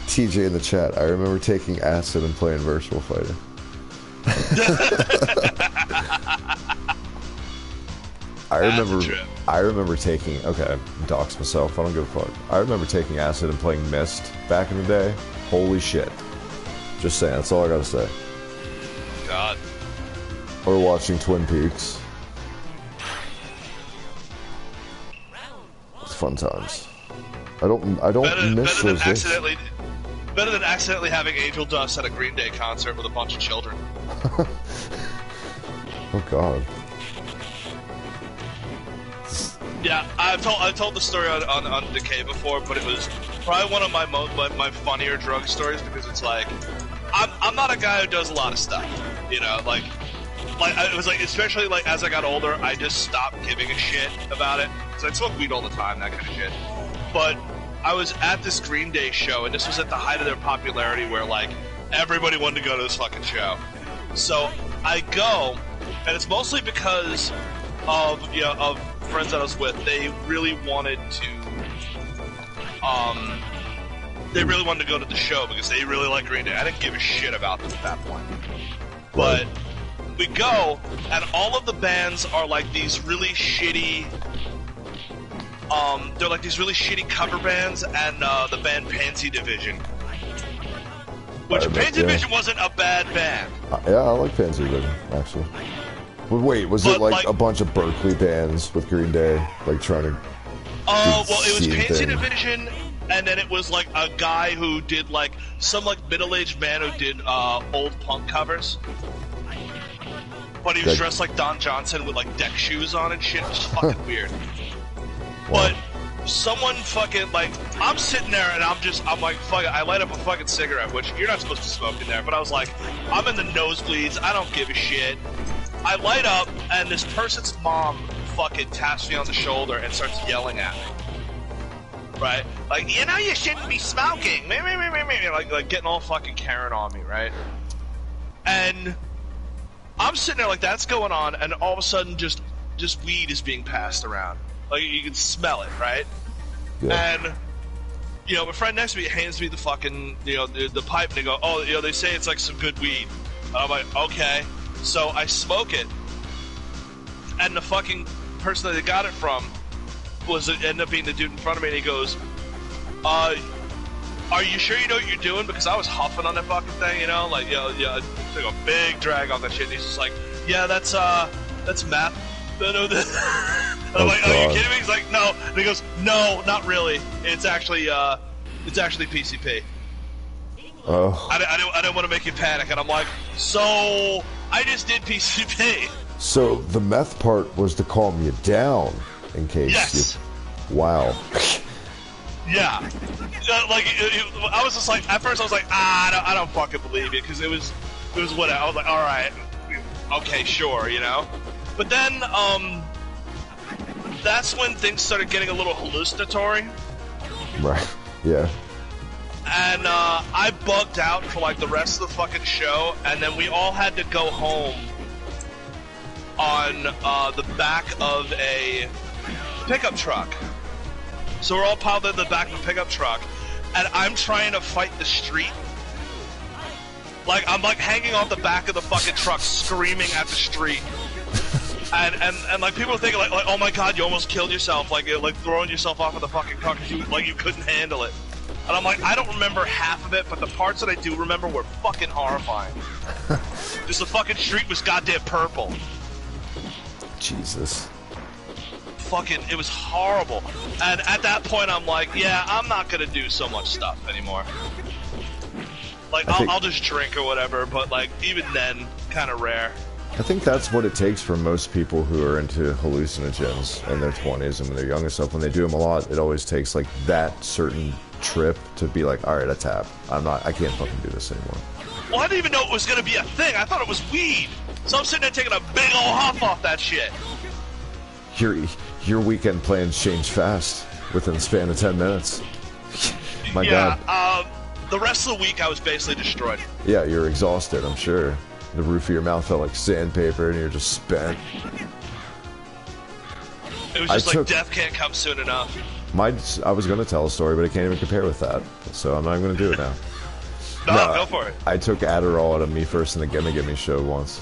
TJ in the chat, I remember taking acid and playing Virtual Fighter. I remember taking, okay, dox myself, I don't give a fuck. I remember taking acid and playing Myst back in the day. Holy shit. Just saying, that's all I gotta say. God. Or watching Twin Peaks. It's fun times. I don't miss those days. Better than accidentally having Angel Dust at a Green Day concert with a bunch of children. Oh god. Yeah, I've told the story on Decay before, but it was probably one of my funnier drug stories, because it's like I'm not a guy who does a lot of stuff, you know, like it was like, especially like as I got older, I just stopped giving a shit about it. So I'd smoke weed all the time, that kind of shit. But I was at this Green Day show, and this was at the height of their popularity, where like everybody wanted to go to this fucking show. So I go, and it's mostly because of friends that I was with. They really wanted to go to the show because they really like Green Day. I didn't give a shit about them at that point. But we go, and all of the bands are like these really shitty. They're like these really shitty cover bands, and the band Pansy Division. Which Pansy Division wasn't a bad band. Yeah, I like Pansy Division, actually. But wait, was it like a bunch of Berkeley bands with Green Day, like trying to? Oh, well, it was Pansy Division, and then it was like a guy who did like some like middle-aged man who did old punk covers. But he was dressed like Don Johnson with like deck shoes on and shit. It was fucking weird. But someone fucking, like, I'm sitting there and I'm like, fuck it, I light up a fucking cigarette, which you're not supposed to smoke in there, but I was like, I'm in the nosebleeds, I don't give a shit. I light up, and this person's mom fucking taps me on the shoulder and starts yelling at me. Right? Like, you know you shouldn't be smoking! Like getting all fucking Karen on me, right? And I'm sitting there like, that's going on, and all of a sudden just weed is being passed around. Like, you can smell it, right? Yeah. And, you know, my friend next to me hands me the fucking, you know, the pipe, and they go, oh, you know, they say it's like some good weed. And I'm like, okay. So I smoke it, and the fucking person that they got it from ended up being the dude in front of me, and he goes, are you sure you know what you're doing? Because I was huffing on that fucking thing, you know? Like, yeah, took a big drag off that shit, and he's just like, yeah, that's meth. And I'm like, are you kidding me? He's like, no. And he goes, no, not really. It's actually PCP. Oh. I don't want to make you panic. And I'm like, so I just did PCP. So the meth part was to calm you down in case. Yes. Wow. Yeah. Like, I was just like, at first I was like, I don't fucking believe it, because it was whatever. I was like, all right, okay, sure, you know. But then, that's when things started getting a little hallucinatory. Right, yeah. And, I bugged out for, like, the rest of the fucking show, and then we all had to go home on, the back of a pickup truck. So we're all piled in the back of a pickup truck, and I'm trying to fight the street. Like, I'm, like, hanging off the back of the fucking truck, screaming at the street. And like, people are thinking like, oh my god, you almost killed yourself, like throwing yourself off of the fucking car because you couldn't handle it. And I'm like, I don't remember half of it, but the parts that I do remember were fucking horrifying. Just the fucking street was goddamn purple. Jesus. Fucking, it was horrible. And at that point, I'm like, yeah, I'm not gonna do so much stuff anymore. Like, I'll just drink or whatever, but like, even then, kind of rare. I think that's what it takes for most people who are into hallucinogens in their 20s and when they're young and stuff. When they do them a lot, it always takes like that certain trip to be like, all right, I tap. I can't fucking do this anymore. Well, I didn't even know it was gonna be a thing. I thought it was weed. So I'm sitting there taking a big old huff off that shit. Your weekend plans change fast within the span of 10 minutes. My God. The rest of the week I was basically destroyed. Yeah, you're exhausted, I'm sure. The roof of your mouth felt like sandpaper and you're just spent. It was just like death can't come soon enough. I was going to tell a story, but it can't even compare with that. So I'm not going to do it now. No, go for it. I took Adderall at a Me First and the Gimme Gimme show once.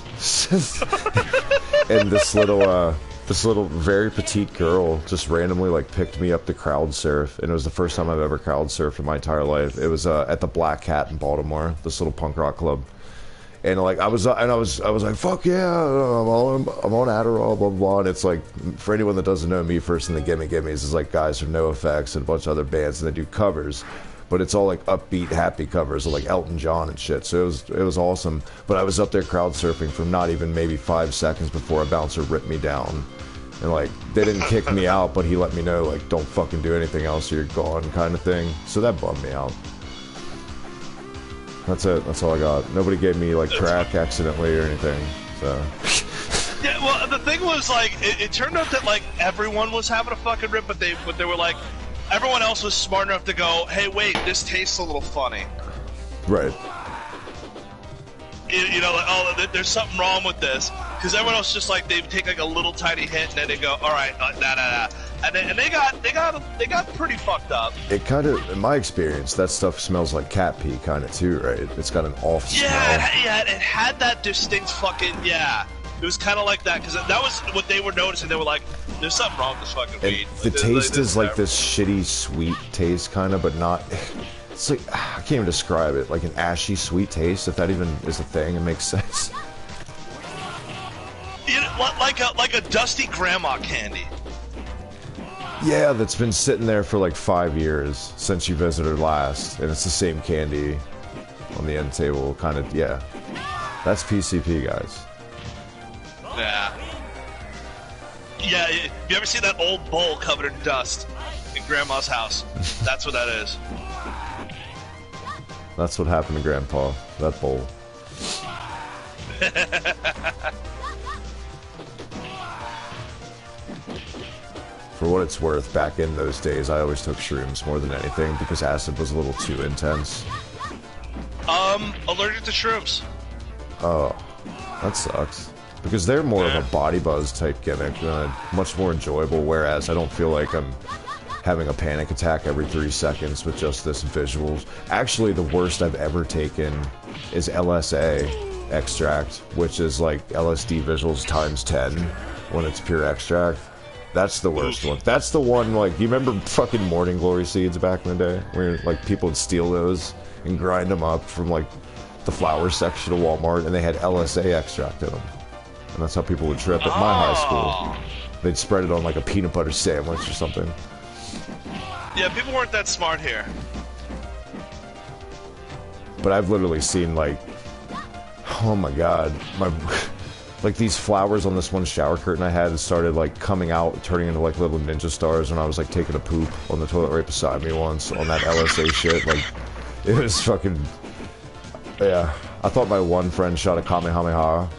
And this little very petite girl just randomly like picked me up to crowd surf, and it was the first time I've ever crowd surfed in my entire life. It was at the Black Cat in Baltimore, this little punk rock club. And like I was like, fuck yeah, I'm on Adderall, blah blah blah. And it's like, for anyone that doesn't know, Me First and the Gimme Gimmes is like guys from NoFX and a bunch of other bands, and they do covers, but it's all like upbeat, happy covers of like Elton John and shit. So it was awesome. But I was up there crowd surfing for not even maybe 5 seconds before a bouncer ripped me down. And like they didn't kick me out, but he let me know like, don't fucking do anything else or you're gone, kind of thing. So that bummed me out. That's it. That's all I got. Nobody gave me like crack accidentally or anything. So. Yeah, well, the thing was like, it turned out that like everyone was having a fucking rip, but they were like, everyone else was smart enough to go, hey, wait, this tastes a little funny. Right. You know, like, oh, there's something wrong with this, because everyone else just like they take like a little tiny hit and then they go, all right, nah, and they got pretty fucked up. It kind of, in my experience, that stuff smells like cat pee, kind of too, right? It's got an off smell. Yeah, it had that distinct fucking It was kind of like that, because that was what they were noticing. They were like, there's something wrong with this fucking weed. The taste is like this shitty sweet taste, kind of, but not. It's like, I can't even describe it. Like an ashy sweet taste, if that even is a thing. It makes sense. Like a dusty grandma candy. Yeah, that's been sitting there for like 5 years since you visited last, and it's the same candy on the end table, kind of. Yeah, that's PCP, guys. Yeah. You ever see that old bowl covered in dust in Grandma's house? That's what that is. That's what happened to Grandpa. That bowl. For what it's worth, back in those days, I always took shrooms more than anything because acid was a little too intense. Allergic to shrooms. Oh, that sucks. Because they're more of a body buzz type gimmick, much more enjoyable, whereas I don't feel like I'm having a panic attack every 3 seconds with just this visuals. Actually, the worst I've ever taken is LSA extract, which is like LSD visuals times 10 when it's pure extract. That's the worst one. That's the one, like, you remember fucking Morning Glory seeds back in the day? Where, like, people would steal those and grind them up from, like, the flower section of Walmart, and they had LSA extract in them. And that's how people would trip at my high school. They'd spread it on, like, a peanut butter sandwich or something. Yeah, people weren't that smart here. But I've literally seen, like, oh my god, like these flowers on this one shower curtain I had started like coming out, turning into like little ninja stars when I was like taking a poop on the toilet right beside me once on that LSA shit. Like, it was fucking, yeah. I thought my one friend shot a Kamehameha.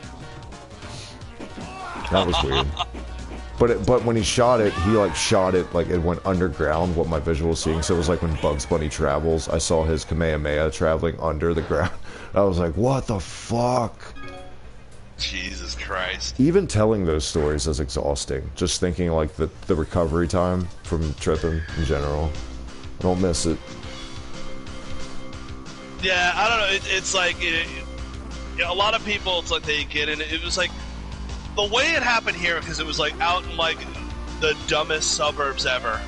That was weird. But when he shot it, like it went underground, what my visual was seeing. So it was like when Bugs Bunny travels, I saw his Kamehameha traveling under the ground. I was like, what the fuck? Jesus Christ. Even telling those stories is exhausting. Just thinking like the recovery time from tripping in general. I don't miss it. Yeah, I don't know. It's like, a lot of people, it's like they get in it. It was like, the way it happened here, because it was like out in like the dumbest suburbs ever.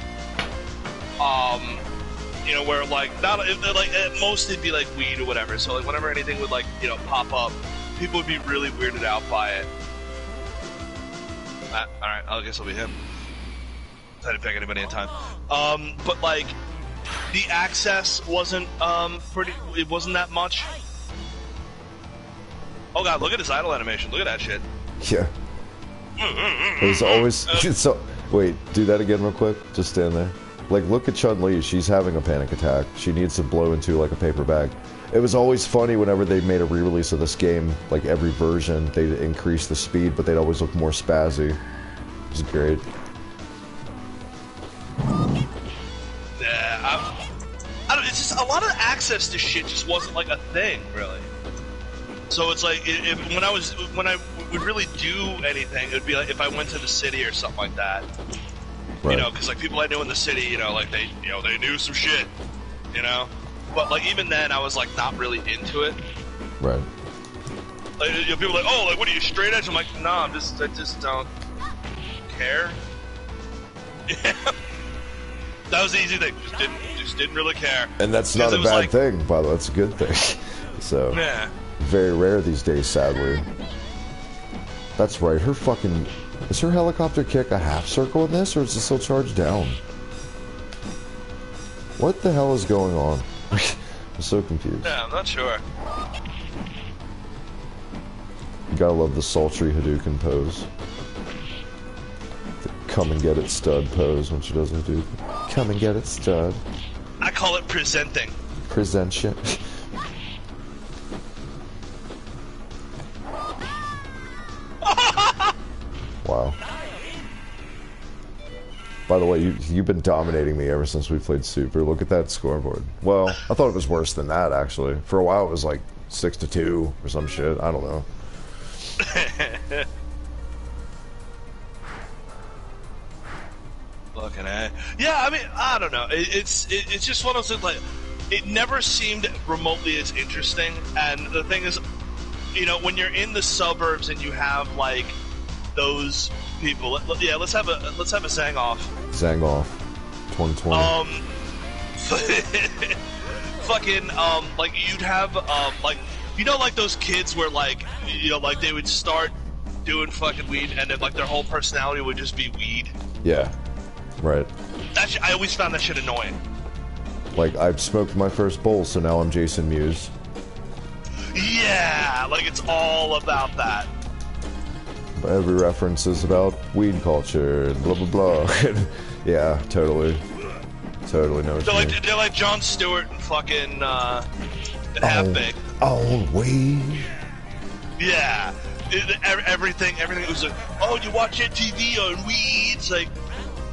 You know, where like like at most it'd be like weed or whatever. So like whenever anything would like pop up, people would be really weirded out by it. All right, I guess it'll be him. I didn't pick anybody in time. But like the access wasn't pretty. It wasn't that much. Oh god, look at his idle animation. Look at that shit. Yeah. It's always so. Wait, do that again real quick. Just stand there. Like, look at Chun-Li. She's having a panic attack. She needs to blow into like a paper bag. It was always funny whenever they made a re-release of this game. Like every version, they'd increase the speed, but they'd always look more spazzy. It was great. Yeah, I don't. It's just a lot of access to shit just wasn't like a thing, really. So it's like when I would really do anything, it would be like if I went to the city or something like that. Right. You know, because like people I knew in the city, you know, like they knew some shit, you know. But like even then, I was like not really into it. Right. Like, you know, people are like, oh, like what are you, straight edge? I'm like, no, I just don't care. Yeah. That was the easy thing. Just didn't really care. And that's not a bad thing, by the way. That's a good thing. So yeah. Very rare these days, sadly. That's right. Her fucking... Is her helicopter kick a half circle in this, or is it still charged down? What the hell is going on? I'm so confused. Yeah, I'm not sure. You gotta love the sultry Hadouken pose. The come and get it stud pose when she does a Hadouken. Come and get it stud. I call it presenting. Present shit. Wow. By the way, you've been dominating me ever since we played Super. Look at that scoreboard. Well, I thought it was worse than that, actually. For a while, it was like 6-2 or some shit. I don't know. Looking at it. Yeah, I mean, I don't know. It's just one of those things, like, it never seemed remotely as interesting. And the thing is, you know, when you're in the suburbs and you have, like, those people. Let's have a Zangoff. Zangoff, 2020. Fucking like you'd have like, you know, like those kids where like, you know, like they would start doing fucking weed and then like their whole personality would just be weed. Yeah, right. I always found that shit annoying. Like, I've smoked my first bowl, so now I'm Jason Mewes. Yeah, like it's all about that. Every reference is about weed culture and blah blah blah. Yeah, totally know what you mean. They're like Jon Stewart and fucking Half-Baked. Oh, weed. Yeah, everything was like, oh, you watch MTV on weed? It's like,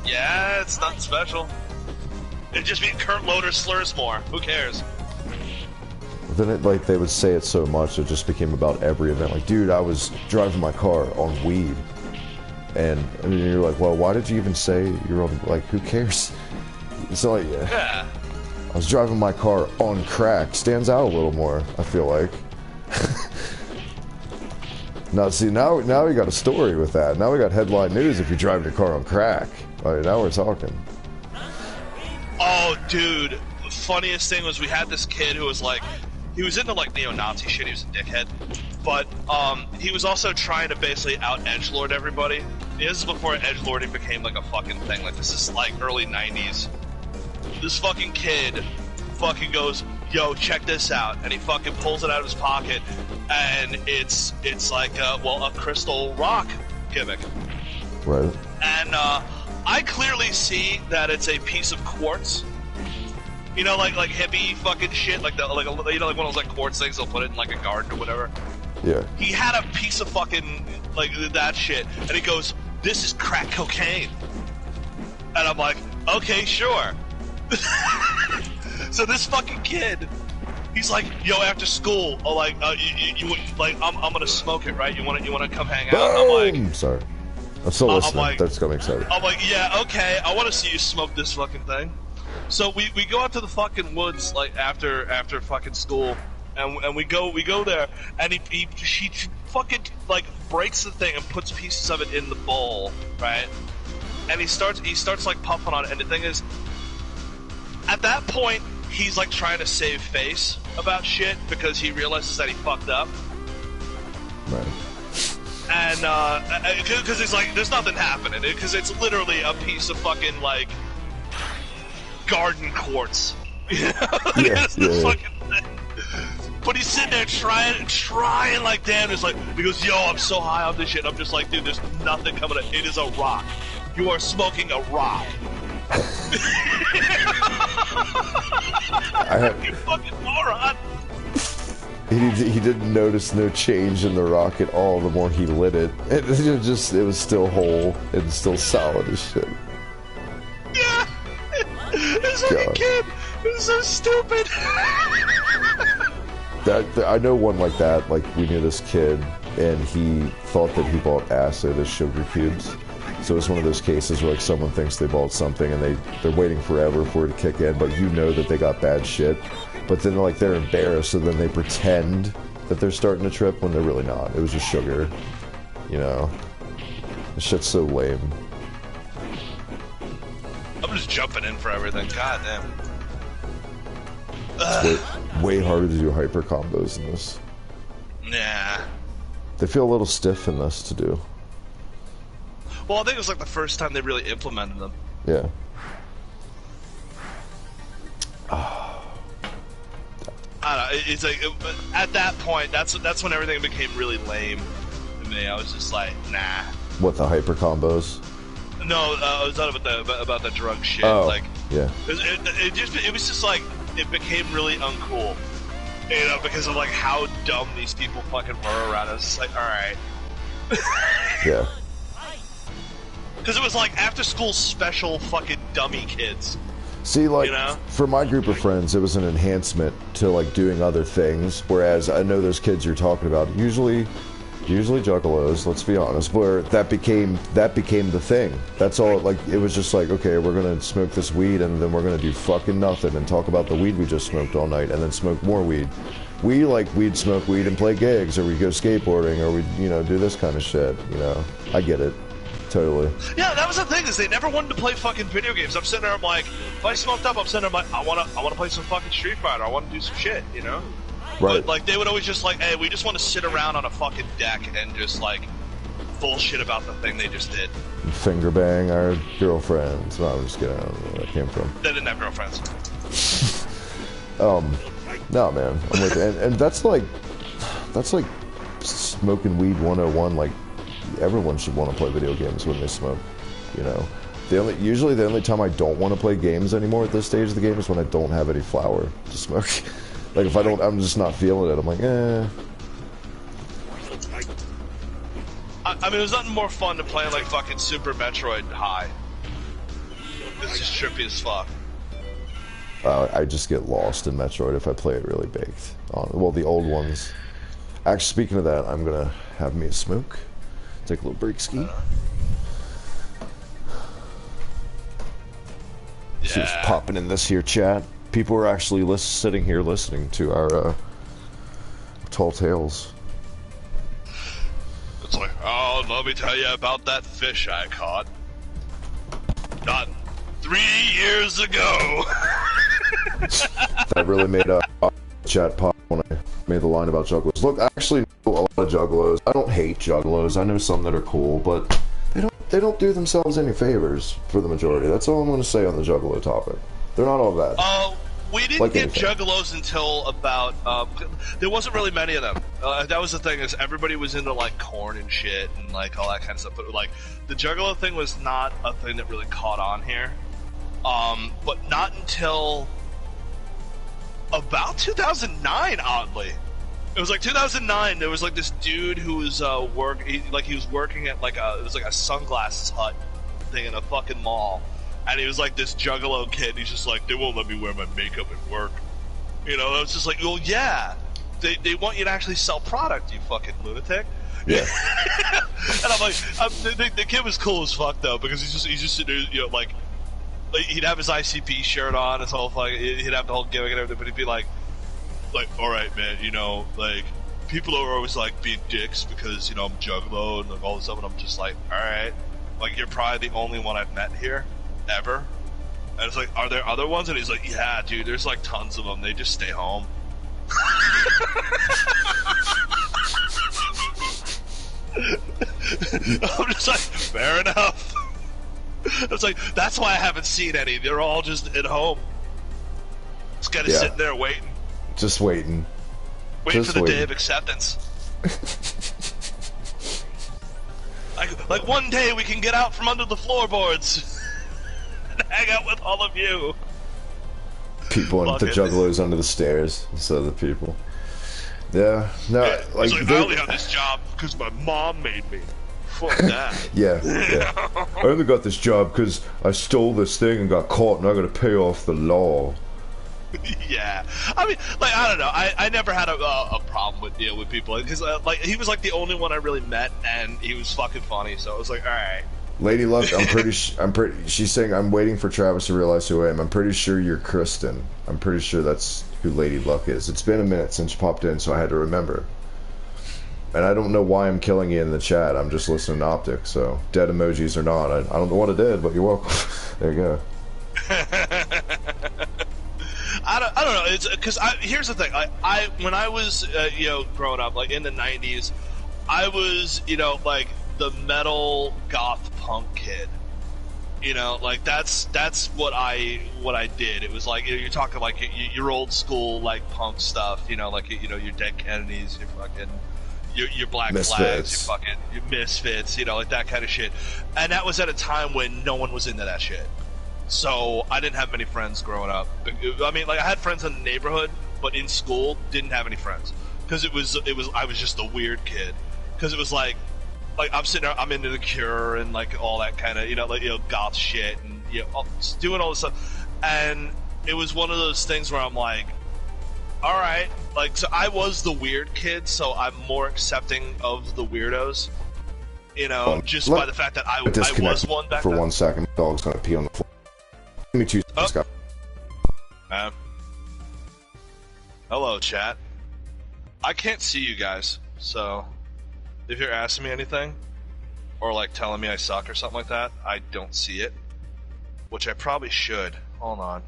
yeah, it's nothing special. It'd just be Kurt Loder slurs more. Who cares? Then it, like, they would say it so much, it just became about every event. Like, dude, I was driving my car on weed. And you're like, well, why did you even say you're on, like, who cares? It's like, yeah. I was driving my car on crack. Stands out a little more, I feel like. Now, see, now we got a story with that. Now we got headline news if you're driving your car on crack. All right, now we're talking. Oh, dude. The funniest thing was we had this kid who was like, he was into like neo-Nazi shit, he was a dickhead, but he was also trying to basically out-edgelord everybody. This is before edgelording became like a fucking thing, like this is like early 90s. This fucking kid fucking goes, yo, check this out, and he fucking pulls it out of his pocket, and it's like, well, a crystal rock gimmick. Right. And I clearly see that it's a piece of quartz. You know, like hippie fucking shit, like you know, like one of those like quartz things they'll put it in like a garden or whatever. Yeah. He had a piece of fucking like that shit, and he goes, "This is crack cocaine," and I'm like, "Okay, sure." So this fucking kid, he's like, "Yo, after school, oh, like, you like, I'm gonna smoke it, right? You wanna come hang out?" And I'm like, sorry, I'm still listening. Like, that's got me excited. I'm like, yeah, okay, I want to see you smoke this fucking thing. So we go out to the fucking woods like after fucking school, and we go there, and he fucking like breaks the thing and puts pieces of it in the bowl, right? And he starts like puffing on it, and the thing is, at that point he's like trying to save face about shit because he realizes that he fucked up. Right. And because he's like, there's nothing happening, because it's literally a piece of fucking like garden quartz. Yeah, yeah. Fucking thing. But he's sitting there trying like damn. It's like, he goes, yo, I'm so high on this shit. I'm just like, dude, there's nothing coming up. It is a rock. You are smoking a rock. You fucking moron. He didn't notice no change in the rock at all the more he lit it. It was still whole and still solid as shit. Yeah. This fucking kid is so stupid. I know one like that. Like, we knew this kid, and he thought that he bought acid as sugar cubes. So it's one of those cases where, like, someone thinks they bought something and they're waiting forever for it to kick in, but you know that they got bad shit. But then, like, they're embarrassed, so then they pretend that they're starting to trip when they're really not. It was just sugar, you know. This shit's so lame. I'm just jumping in for everything. God damn. It's way harder to do hyper combos in this. Nah. They feel a little stiff in this to do. Well, I think it was like the first time they really implemented them. Yeah. I don't know. It's like at that point, that's when everything became really lame to me. I was just like, nah. What, the hyper combos? No, I was talking about the drug shit. Oh, like, yeah. It was just like it became really uncool, you know, because of like how dumb these people fucking were around us. It's like, all right. Yeah. Because it was like after school special fucking dummy kids. See, like, you know? For my group of friends, it was an enhancement to, like, doing other things, whereas I know those kids you're talking about, usually juggalos, let's be honest, where that became the thing. That's all, like, it was just like, okay, we're gonna smoke this weed, and then we're gonna do fucking nothing, and talk about the weed we just smoked all night, and then smoke more weed. We'd smoke weed and play gigs, or we'd go skateboarding, or we'd, you know, do this kind of shit, you know? I get it. Totally. Yeah, that was the thing, is they never wanted to play fucking video games. I'm sitting there, I'm like, if I smoked up, I'm sitting there, I'm like, I wanna play some fucking Street Fighter, I wanna do some shit, you know? Right. But, like, they would always just like, hey, we just want to sit around on a fucking deck and just, like, bullshit about the thing they just did. Finger bang our girlfriends. No, I'm just kidding, I don't know where that came from. They didn't have girlfriends. No, man. I'm with, and that's like smoking weed 101, like, everyone should want to play video games when they smoke, you know. Usually the only time I don't want to play games anymore at this stage of the game is when I don't have any flower to smoke. Like, if I'm just not feeling it, I'm like, eh. I mean, there's nothing more fun than playing, like, fucking Super Metroid High. It's just trippy as fuck. I just get lost in Metroid if I play it really baked. Well, the old ones. Actually, speaking of that, I'm gonna have me a smoke. Take a little break ski. Yeah. See what's popping in this here chat. People are actually sitting here listening to our tall tales. It's like, oh, let me tell you about that fish I caught. Not 3 years ago. That really made a chat pop when I made the line about juggalos. Look, I actually know a lot of juggalos. I don't hate juggalos. I know some that are cool, but they don't do themselves any favors for the majority. That's all I'm going to say on the juggalo topic. They're not all bad. We didn't Like get anything. juggalos until about, there wasn't really many of them. That was the thing, is everybody was into, like, corn and shit and, like, all that kind of stuff. But, like, the juggalo thing was not a thing that really caught on here. But not until about 2009, oddly. It was like 2009, there was, like, this dude who was, he was working at, like, it was like a sunglasses hut thing in a fucking mall. And he was like this juggalo kid. He's just like, they won't let me wear my makeup at work. You know, I was just like, well, yeah. They want you to actually sell product, you fucking lunatic. Yeah. And I'm like, the kid was cool as fuck, though, because he's just sitting there, you know, like, he'd have his ICP shirt on, his whole fucking, he'd have the whole gimmick and everything, but he'd be like, alright, man, you know, like, people are always like being dicks because, you know, I'm juggalo and like, all this stuff, and I'm just like, alright, like, you're probably the only one I've met here. Ever. And it's like, are there other ones? And he's like, yeah, dude, there's like tons of them. They just stay home. I'm just like, fair enough. It's like, that's why I haven't seen any. They're all just at home. Just kind of sitting there waiting. Just waiting. Waiting for the day of acceptance. like one day we can get out from under the floorboards and hang out with all of you. People and the juggalos under the stairs instead of the people. Yeah, no, yeah, like I only have this job because my mom made me. Fuck that. yeah. I only got this job because I stole this thing and got caught, and I got to pay off the law. Yeah, I mean, like, I don't know. I never had a problem with deal with people because like he was like the only one I really met, and he was fucking funny. So I was like, all right. Lady Luck, I'm pretty. She's saying I'm waiting for Travis to realize who I am. I'm pretty sure you're Kristen. I'm pretty sure that's who Lady Luck is. It's been a minute since you popped in, so I had to remember. And I don't know why I'm killing you in the chat. I'm just listening to Optic. So dead emojis or not, I don't know what I did, but you're welcome. There you go. I don't know. It's because here's the thing. I when I was growing up, like in the '90s, I was like the metal goth punk kid. Like that's what I did. It was like you're talking like your old school like punk stuff. Like your Dead Kennedys, your fucking your Black Flags, your Misfits. Like that kind of shit. And that was at a time when no one was into that shit. So I didn't have many friends growing up. I mean, like I had friends in the neighborhood, but in school didn't have any friends because I was just the weird kid. Because it was like I'm sitting there, I'm into The Cure and like all that kind of goth shit and doing all this stuff. And it was one of those things where I'm like, all right, like so I was the weird kid, so I'm more accepting of the weirdos. Just by the fact that I was one back then. For 1 second, my dog's gonna pee on the floor. Give me 2 seconds. Hello, chat. I can't see you guys, so if you're asking me anything, or like telling me I suck or something like that, I don't see it. Which I probably should. Hold on.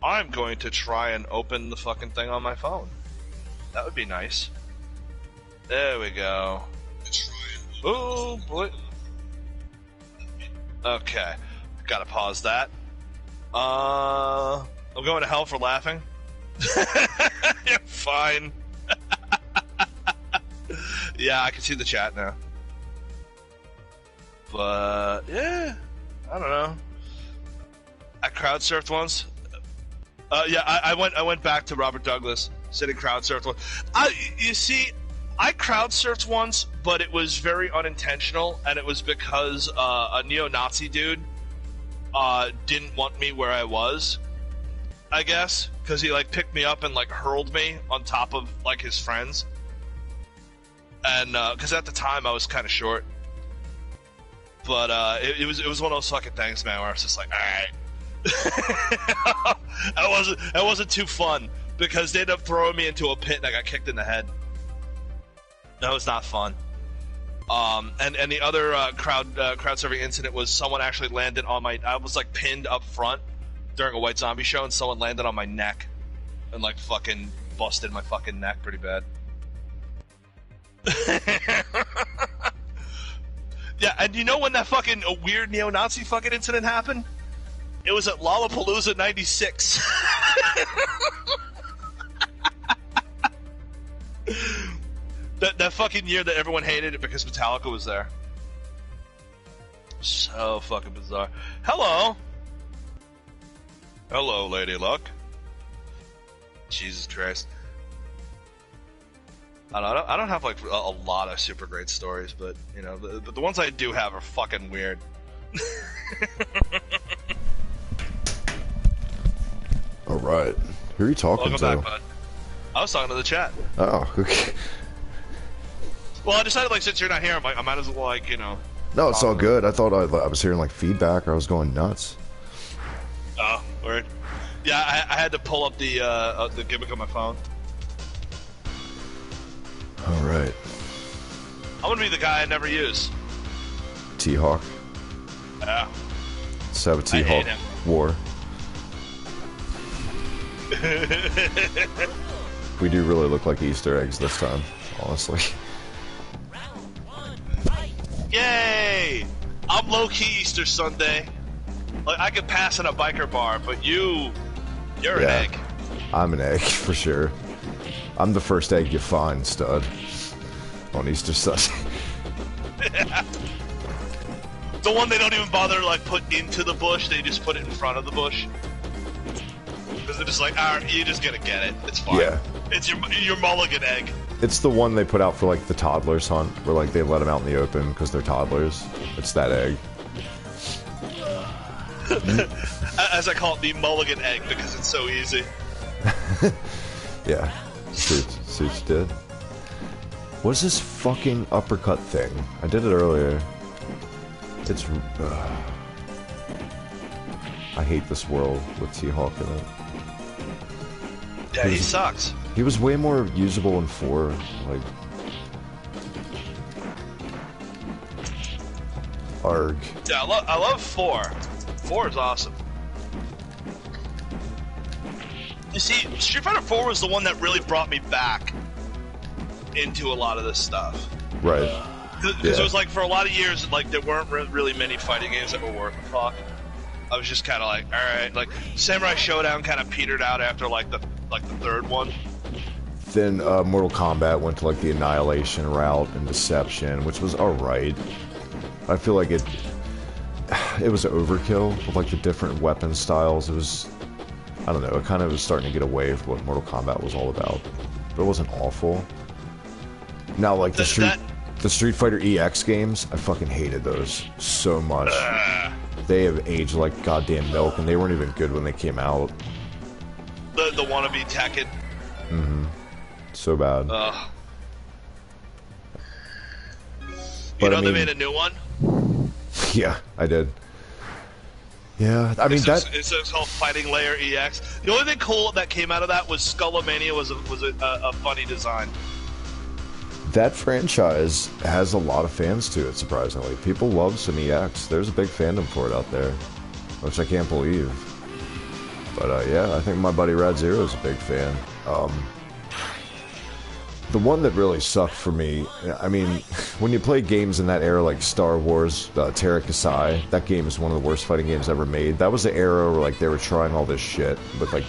I'm going to try and open the fucking thing on my phone. That would be nice. There we go. Oh, boy. Okay. Gotta pause that. I'm going to hell for laughing. You're fine. Yeah, I can see the chat now. But yeah, I don't know. I crowd surfed once. Yeah, I went back to Robert Douglas. Sitting crowd surfed once. You see, I crowd surfed once, but it was very unintentional, and it was because a neo-Nazi dude didn't want me where I was, I guess, because he like picked me up and like hurled me on top of like his friends, and because at the time I was kind of short, but it was one of those fucking things, man, where I was just like, all right. It wasn't too fun because they ended up throwing me into a pit and I got kicked in the head. That was not fun. And the other crowd surfing incident was someone actually landed on my. I was like pinned up front during a White Zombie show, and someone landed on my neck and like fucking busted my fucking neck pretty bad. Yeah, and you know when that fucking weird neo-Nazi fucking incident happened? It was at Lollapalooza '96. That fucking year that everyone hated it because Metallica was there. So fucking bizarre. Hello. Hello, Lady Luck. Jesus Christ. I don't have like a lot of super great stories, but the ones I do have are fucking weird. All right, who are you talking to? Back, bud. I was talking to the chat. Oh, okay. Well, I decided like since you're not here, I might as well like No, it's all good. I thought I was hearing like feedback, or I was going nuts. Oh, weird. Yeah, I had to pull up the gimmick on my phone. All right. I'm gonna be the guy I never use. T-Hawk. Yeah. Let's have a T-Hawk war. We do really look like Easter eggs this time, honestly. Yay! I'm low-key Easter Sunday. Like I could pass in a biker bar, but you're an egg. I'm an egg for sure. I'm the first egg you find, stud. On Easter Sunday. The one they don't even bother to like put into the bush, they just put it in front of the bush. Because they're just like, alright, you just gotta get it. It's fine. Yeah. It's your mulligan egg. It's the one they put out for like the toddlers hunt, where like they let them out in the open because they're toddlers. It's that egg. As I call it, the mulligan egg, because it's so easy. Yeah. Suits did. What is this fucking uppercut thing? I did it earlier. It's... I hate this world with T-Hawk in it. Yeah, he sucks. He was way more usable in 4. Like... Arg. Yeah, I love 4. 4 is awesome. You see, Street Fighter 4 was the one that really brought me back into a lot of this stuff. Right. Because it was like, for a lot of years, like, there weren't really many fighting games that were worth a fuck. I was just kind of like, alright, like, Samurai Showdown kind of petered out after, like, the third one. Then, Mortal Kombat went to, like, the Annihilation route and Deception, which was alright. I feel like it was overkill with, like, the different weapon styles. It was... I don't know, it kind of was starting to get away from what Mortal Kombat was all about. But it wasn't awful. Now, like, the Street Fighter EX games, I fucking hated those so much. They have aged like goddamn milk, and they weren't even good when they came out. The wannabe Tekken. Mm-hmm. So bad. You know, they made a new one? Yeah, I did. Yeah, I mean, it's called Fighting Layer EX. The only thing cool that came out of that was Skullomania was a funny design. That franchise has a lot of fans to it, surprisingly. People love some EX. There's a big fandom for it out there, which I can't believe. But yeah, I think my buddy Rad Zero is a big fan. The one that really sucked for me, I mean, when you play games in that era like Star Wars, Terra Kasai, that game is one of the worst fighting games ever made. That was the era where like they were trying all this shit with like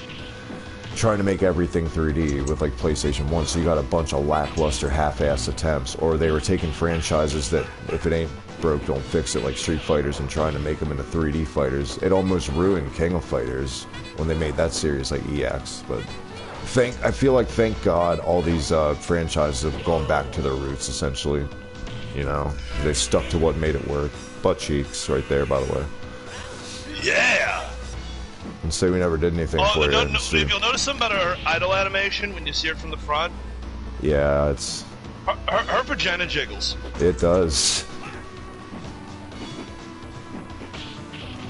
trying to make everything 3D with like PlayStation 1, so you got a bunch of lackluster half-ass attempts, or they were taking franchises that if it ain't broke, don't fix it, like Street Fighters, and trying to make them into 3D fighters. It almost ruined King of Fighters when they made that series like EX, but I feel like, thank God, all these franchises have gone back to their roots, essentially. You know, they stuck to what made it work. Butt cheeks right there, by the way. Yeah! And say we never did anything for you. If you'll notice some better idle animation when you see it from the front. Yeah, it's... Her vagina jiggles. It does.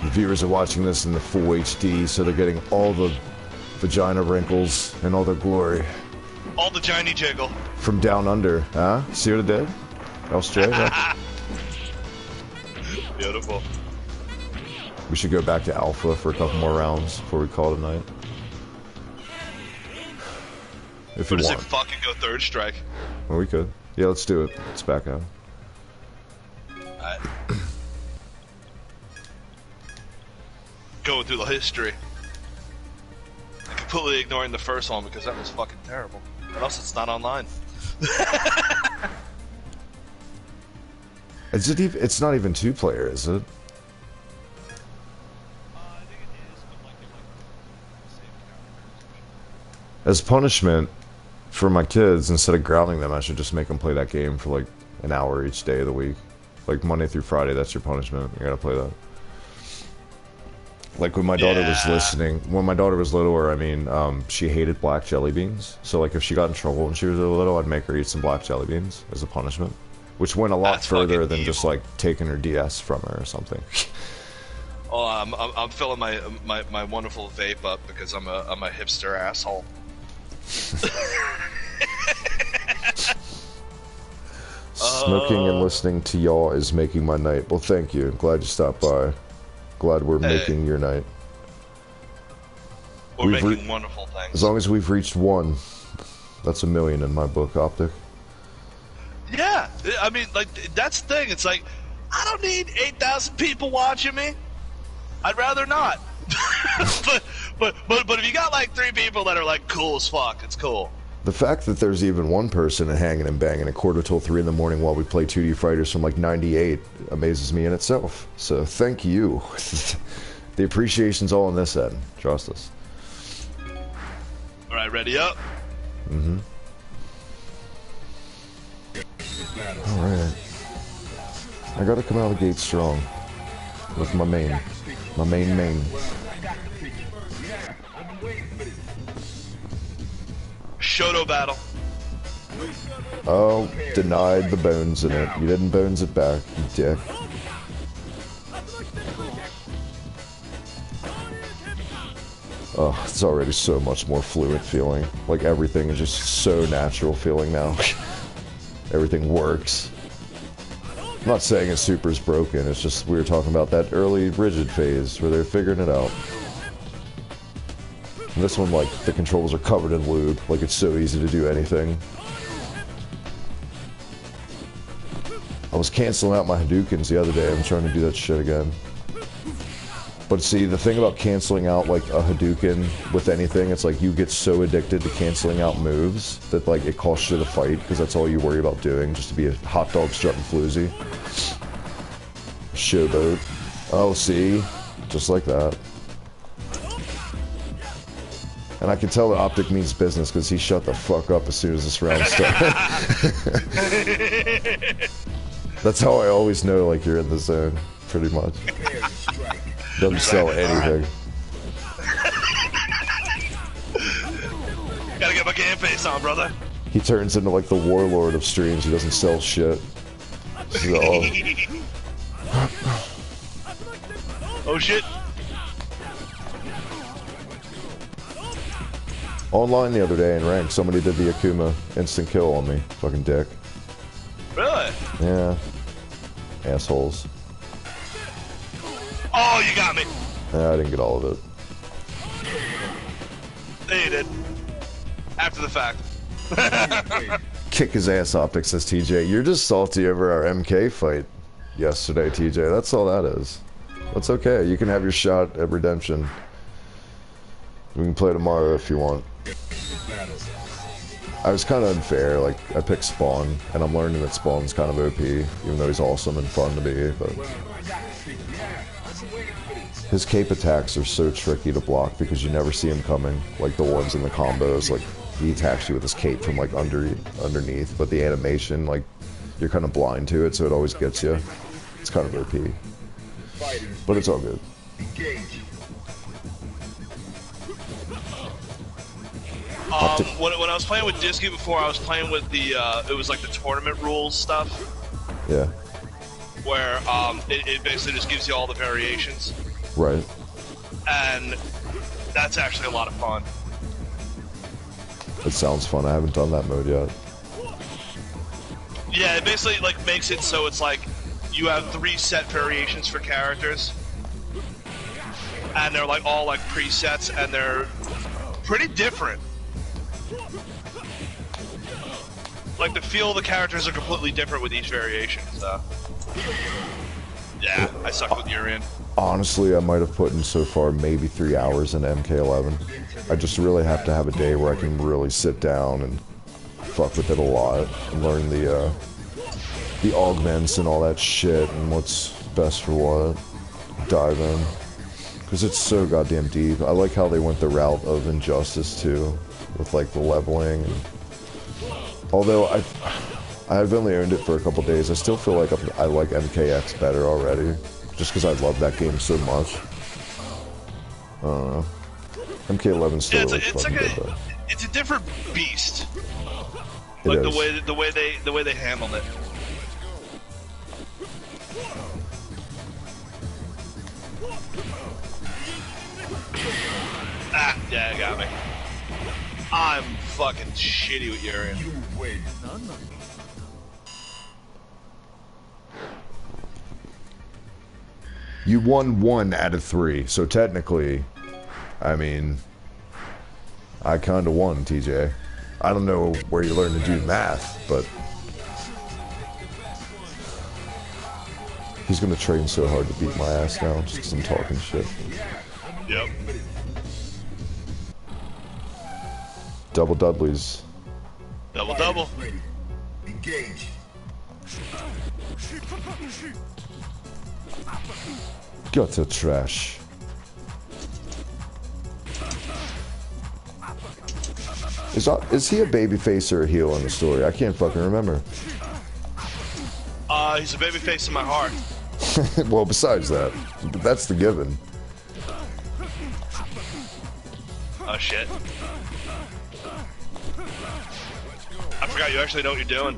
The viewers are watching this in the full HD, so they're getting all the vagina wrinkles and all their glory. All the giny jiggle. From down under, huh? See what it did? Australia. Beautiful. We should go back to Alpha for a couple more rounds before we call it a night. If you want. Fucking go third strike. Well, we could. Yeah, let's do it. Let's back out. Alright. Going through the history. Completely ignoring the first one because that was fucking terrible. Or else it's not online. Is it even, it's not even 2-player, is it? I think it is, but like the same characters. As punishment for my kids, instead of grounding them, I should just make them play that game for like an hour each day of the week. Like Monday through Friday, that's your punishment. You gotta play that. Like when my daughter was listening, when my daughter was littler, I mean, she hated black jelly beans. So like if she got in trouble when she was little, I'd make her eat some black jelly beans as a punishment. Which went a lot further than just like taking her DS from her or something. Oh, I'm filling my wonderful vape up because I'm a hipster asshole. Smoking and listening to y'all is making my night. Well, thank you. Glad you stopped by. Glad we're making your night. We're making wonderful things. As long as we've reached 1, that's 1 million in my book, Optic. Yeah, I mean, like, that's the thing. It's like, I don't need 8,000 people watching me. I'd rather not. but if you got like 3 people that are like cool as fuck, it's cool. The fact that there's even one person hanging and banging at quarter till 3 in the morning while we play 2D fighters from like 98 amazes me in itself. So thank you. The appreciation's all on this end. Trust us. Alright, ready up? Mm-hmm. Alright. I gotta come out of the gate strong. With my main. My main. Shoto battle. Oh, denied the bones in it. You didn't bones it back, you dick. Oh, it's already so much more fluid feeling. Like everything is just so natural feeling now. Everything works. I'm not saying it's super is broken, it's just we were talking about that early rigid phase where they're figuring it out. And this one, like, the controls are covered in lube, like it's so easy to do anything. I was canceling out my Hadoukens the other day, I'm trying to do that shit again. But see, the thing about canceling out, like, a Hadouken with anything, it's like you get so addicted to canceling out moves that, like, it costs you the fight, because that's all you worry about doing, just to be a hot dog strutting floozy. Showboat. Oh, see? Just like that. And I can tell that Optic means business, because he shut the fuck up as soon as this round started. That's how I always know, like, you're in the zone, pretty much. Doesn't sell anything. Gotta get my game face on, brother. He turns into like the warlord of streams. He doesn't sell shit. So. Oh shit. Online the other day in rank, somebody did the Akuma instant kill on me. Fucking dick. Really? Yeah. Assholes. Oh, you got me. I didn't get all of it. They did. After the fact. Kick his ass, Optic, says TJ. You're just salty over our MK fight yesterday, TJ. That's all that is. That's okay. You can have your shot at redemption. We can play tomorrow if you want. I was kind of unfair. Like, I picked Spawn, and I'm learning that Spawn's kind of OP, even though he's awesome and fun to be, but... His cape attacks are so tricky to block because you never see him coming, like the ones in the combos, like he attacks you with his cape from like underneath, but the animation, like you're kind of blind to it, so it always gets you. It's kind of OP, but it's all good. When I was playing with Disky before, I was playing with the it was like the tournament rules stuff. Yeah. Where it basically just gives you all the variations. Right. And that's actually a lot of fun. It sounds fun. I haven't done that mode yet. Yeah, it basically like makes it so it's like you have 3 set variations for characters, and they're like all like presets, and they're pretty different. Like the feel of the characters are completely different with each variation. So yeah, I suck with Urian. Honestly, I might have put in so far maybe 3 hours in MK11. I just really have to have a day where I can really sit down and fuck with it a lot and learn the augments and all that shit and what's best for what. Dive in. Because it's so goddamn deep. I like how they went the route of Injustice too, with like the leveling. And although I've only owned it for a couple days, I still feel like I like MKX better already. Just because I love that game so much. I don't know. MK11's still really fucking good though. It's a different beast. It like is. the way they handled it. Ah, yeah, it got me. I'm fucking shitty with Urian. You won 1 out of 3, so technically, I mean, I kinda won, TJ. I don't know where you learn to do math, but he's gonna train so hard to beat my ass now, just because I'm talking shit. Yep. Double Dudleys. Double double. Ready. Engage. Gutter trash. Is he a babyface or a heel in the story? I can't fucking remember. He's a babyface in my heart. Well, besides that, that's the given. Oh shit. I forgot you actually know what you're doing.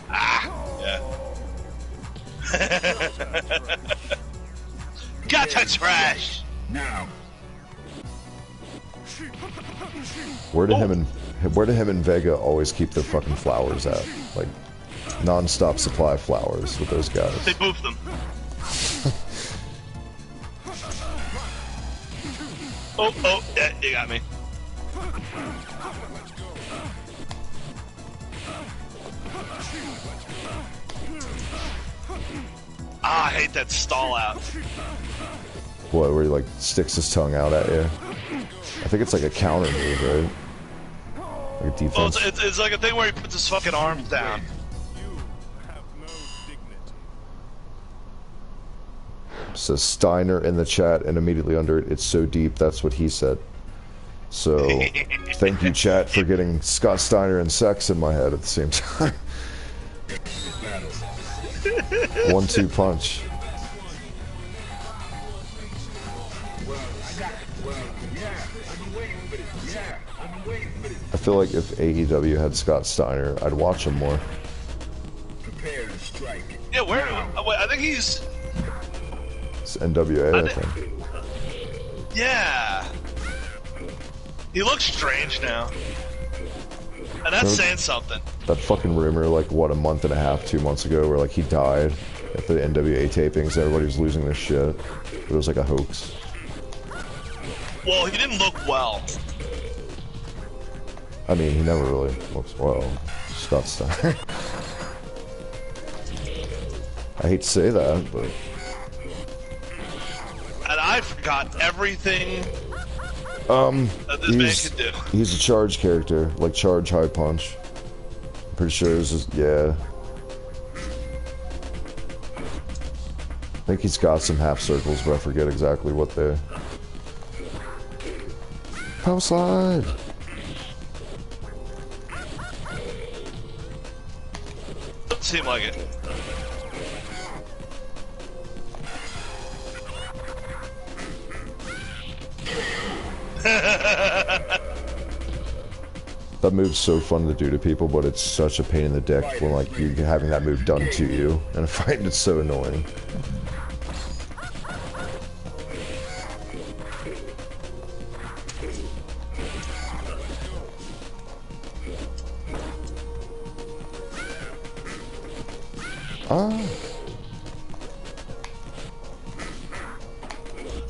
Ah! Yeah. Gotcha trash! Now. Where do him and Vega always keep their fucking flowers at? Like, non-stop supply of flowers with those guys. They boofed them. Oh, yeah, you got me. Ah, I hate that stall out. What, where he like sticks his tongue out at you? I think it's like a counter move, right? Like a defense. Well, it's like a thing where he puts his fucking arms down. Says Steiner in the chat, and immediately under it, it's so deep, that's what he said. So, thank you, chat, for getting Scott Steiner and sex in my head at the same time. 1-2 punch. I feel like if AEW had Scott Steiner, I'd watch him more. Prepare to strike. Yeah, where? Wait, I think he's. It's NWA, I think. Yeah. He looks strange now. And that's saying something. That fucking rumor, like, what, a month and a half, 2 months ago, where, like, he died at the NWA tapings, everybody was losing their shit. But it was like a hoax. Well, he didn't look well. I mean, he never really looks well. Scott Steiner. I hate to say that, but... And I forgot everything that this man could do. He's a charge character, like charge high punch. I'm pretty sure it's just, yeah. I think he's got some half circles, but I forget exactly what they're. Power slide! Doesn't seem like it. That move's so fun to do to people, but it's such a pain in the dick when like you're having that move done to you in a fight, and it's so annoying.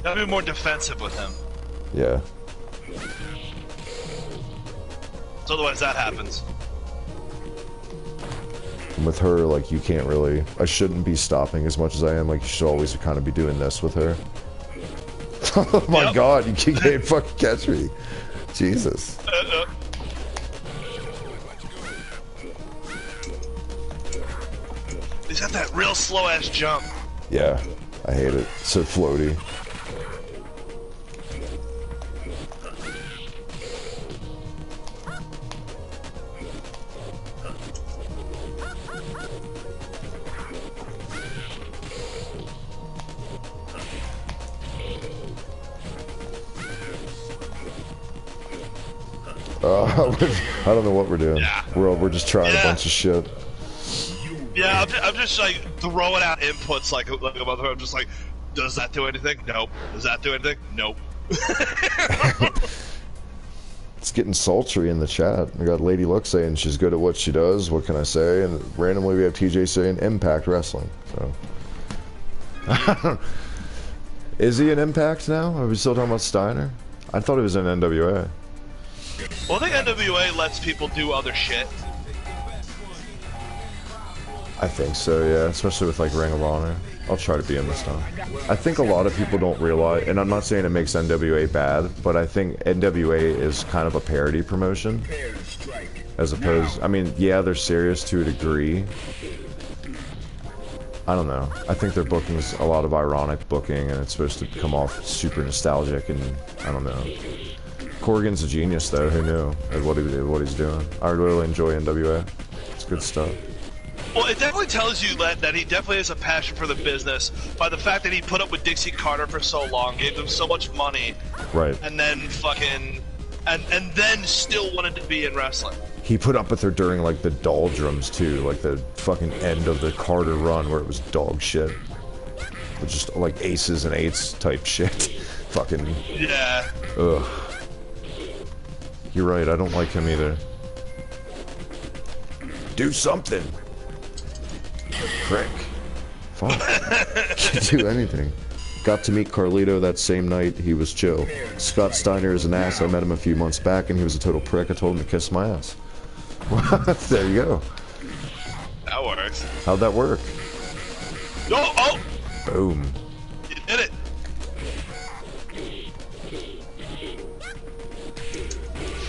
Gotta be more defensive with him. Yeah. So otherwise that happens. And with her, like, you can't really... I shouldn't be stopping as much as I am. Like, you should always kind of be doing this with her. Oh my god, you can't fucking catch me. Jesus. He's got that real slow-ass jump. Yeah, I hate it. It's so floaty. I don't know what we're doing. Yeah. We're just trying a bunch of shit. Yeah, I'm just like throwing out inputs like a mother. I'm just like, does that do anything? Nope. Does that do anything? Nope. It's getting sultry in the chat. We got Lady Luck saying she's good at what she does. What can I say? And randomly we have TJ saying Impact Wrestling. So, is he in Impact now? Are we still talking about Steiner? I thought he was in NWA. Well, I think NWA lets people do other shit. I think so, yeah, especially with like Ring of Honor. I'll try to be in this time. I think a lot of people don't realize, and I'm not saying it makes NWA bad, but I think NWA is kind of a parody promotion. As opposed, I mean, yeah, they're serious to a degree. I don't know. I think their booking is a lot of ironic booking, and it's supposed to come off super nostalgic, and I don't know. Corgan's a genius, though. Who knew at what he's doing? I really enjoy NWA. It's good stuff. Well, it definitely tells you that he definitely has a passion for the business by the fact that he put up with Dixie Carter for so long, gave them so much money, right? And then fucking, and then still wanted to be in wrestling. He put up with her during like the doldrums too, like the fucking end of the Carter run where it was dog shit, with just like aces and eights type shit. Fucking yeah. Ugh. You're right. I don't like him either. Do something. Prick. Fuck. Can't do anything. Got to meet Carlito that same night. He was chill. Scott Steiner is an ass. I met him a few months back and he was a total prick. I told him to kiss my ass. There you go. That works. How'd that work? Oh! Boom. You did it.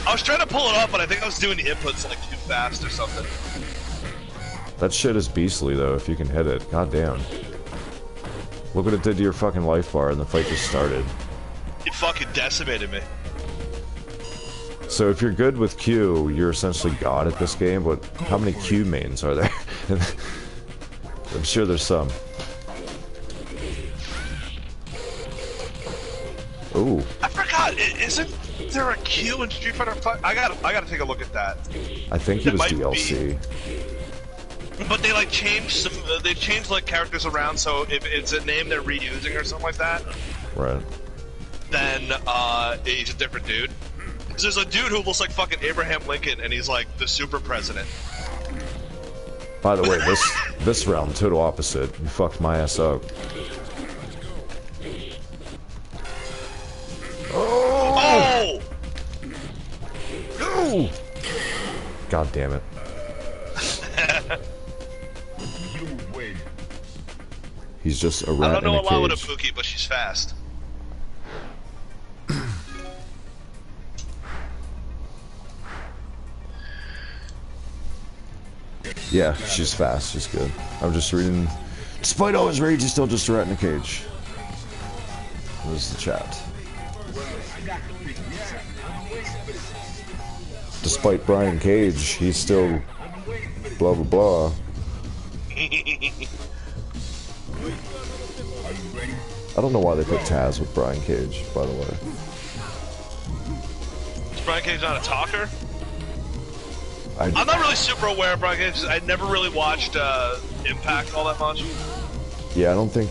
I was trying to pull it up, but I think I was doing the inputs like too fast or something. That shit is beastly though, if you can hit it. God damn. Look what it did to your fucking life bar and the fight just started. It fucking decimated me. So if you're good with Q, you're essentially God at this game, but how many Q mains are there? I'm sure there's some. Ooh. I forgot, isn't there a Q in Street Fighter 5? I gotta take a look at that. I think it was DLC. But they like changed some. They changed like characters around, so if it's a name they're reusing or something like that, right? Then he's a different dude. Because there's a dude who looks like fucking Abraham Lincoln, and he's like the super president. By the way, this round, total opposite. You fucked my ass up. Oh! No! God damn it. He's just a rat in a cage. I don't know a lot with Hibiki, but she's fast. Yeah, she's fast. She's good. I'm just reading. Despite all his rage, he's still just a rat in a cage. There's the chat. Despite Brian Cage, he's still blah blah blah. I don't know why they put Taz with Brian Cage, by the way. Is Brian Cage not a talker? I'm not really super aware of Brian Cage. I never really watched Impact all that much. Yeah, I don't think...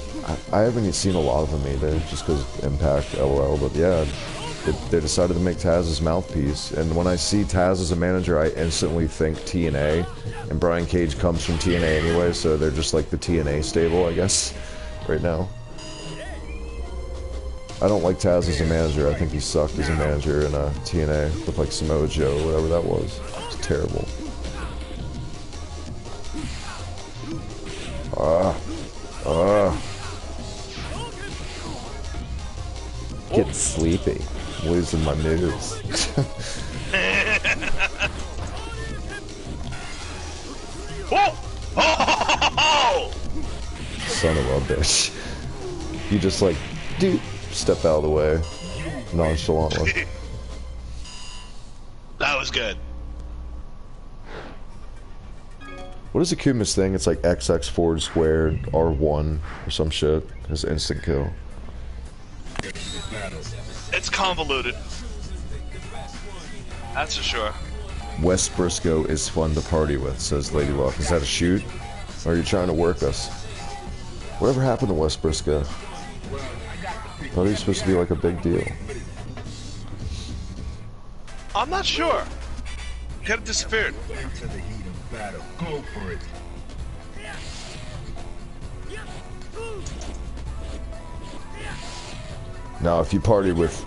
I haven't seen a lot of them either, just because Impact, LOL, but yeah, they decided to make Taz his mouthpiece, and when I see Taz as a manager, I instantly think TNA, and Brian Cage comes from TNA anyway, so they're just like the TNA stable, I guess, right now. I don't like Taz as a manager. I think he sucked as a manager in TNA with like Samoa Joe, whatever that was. It's terrible. Getting sleepy. I'm losing my moves. Son of a bitch. You just like, dude. Step out of the way, nonchalantly. That was good. What is Akuma's thing? It's like XX forward squared R1 or some shit. His instant kill. It's convoluted. That's for sure. West Briscoe is fun to party with, says Lady Luck. Is that a shoot? Or are you trying to work us? Whatever happened to West Briscoe? I thought he was supposed to be like a big deal. I'm not sure. He kind of disappeared. Into the heat of battle. Go for it. Now, if you party with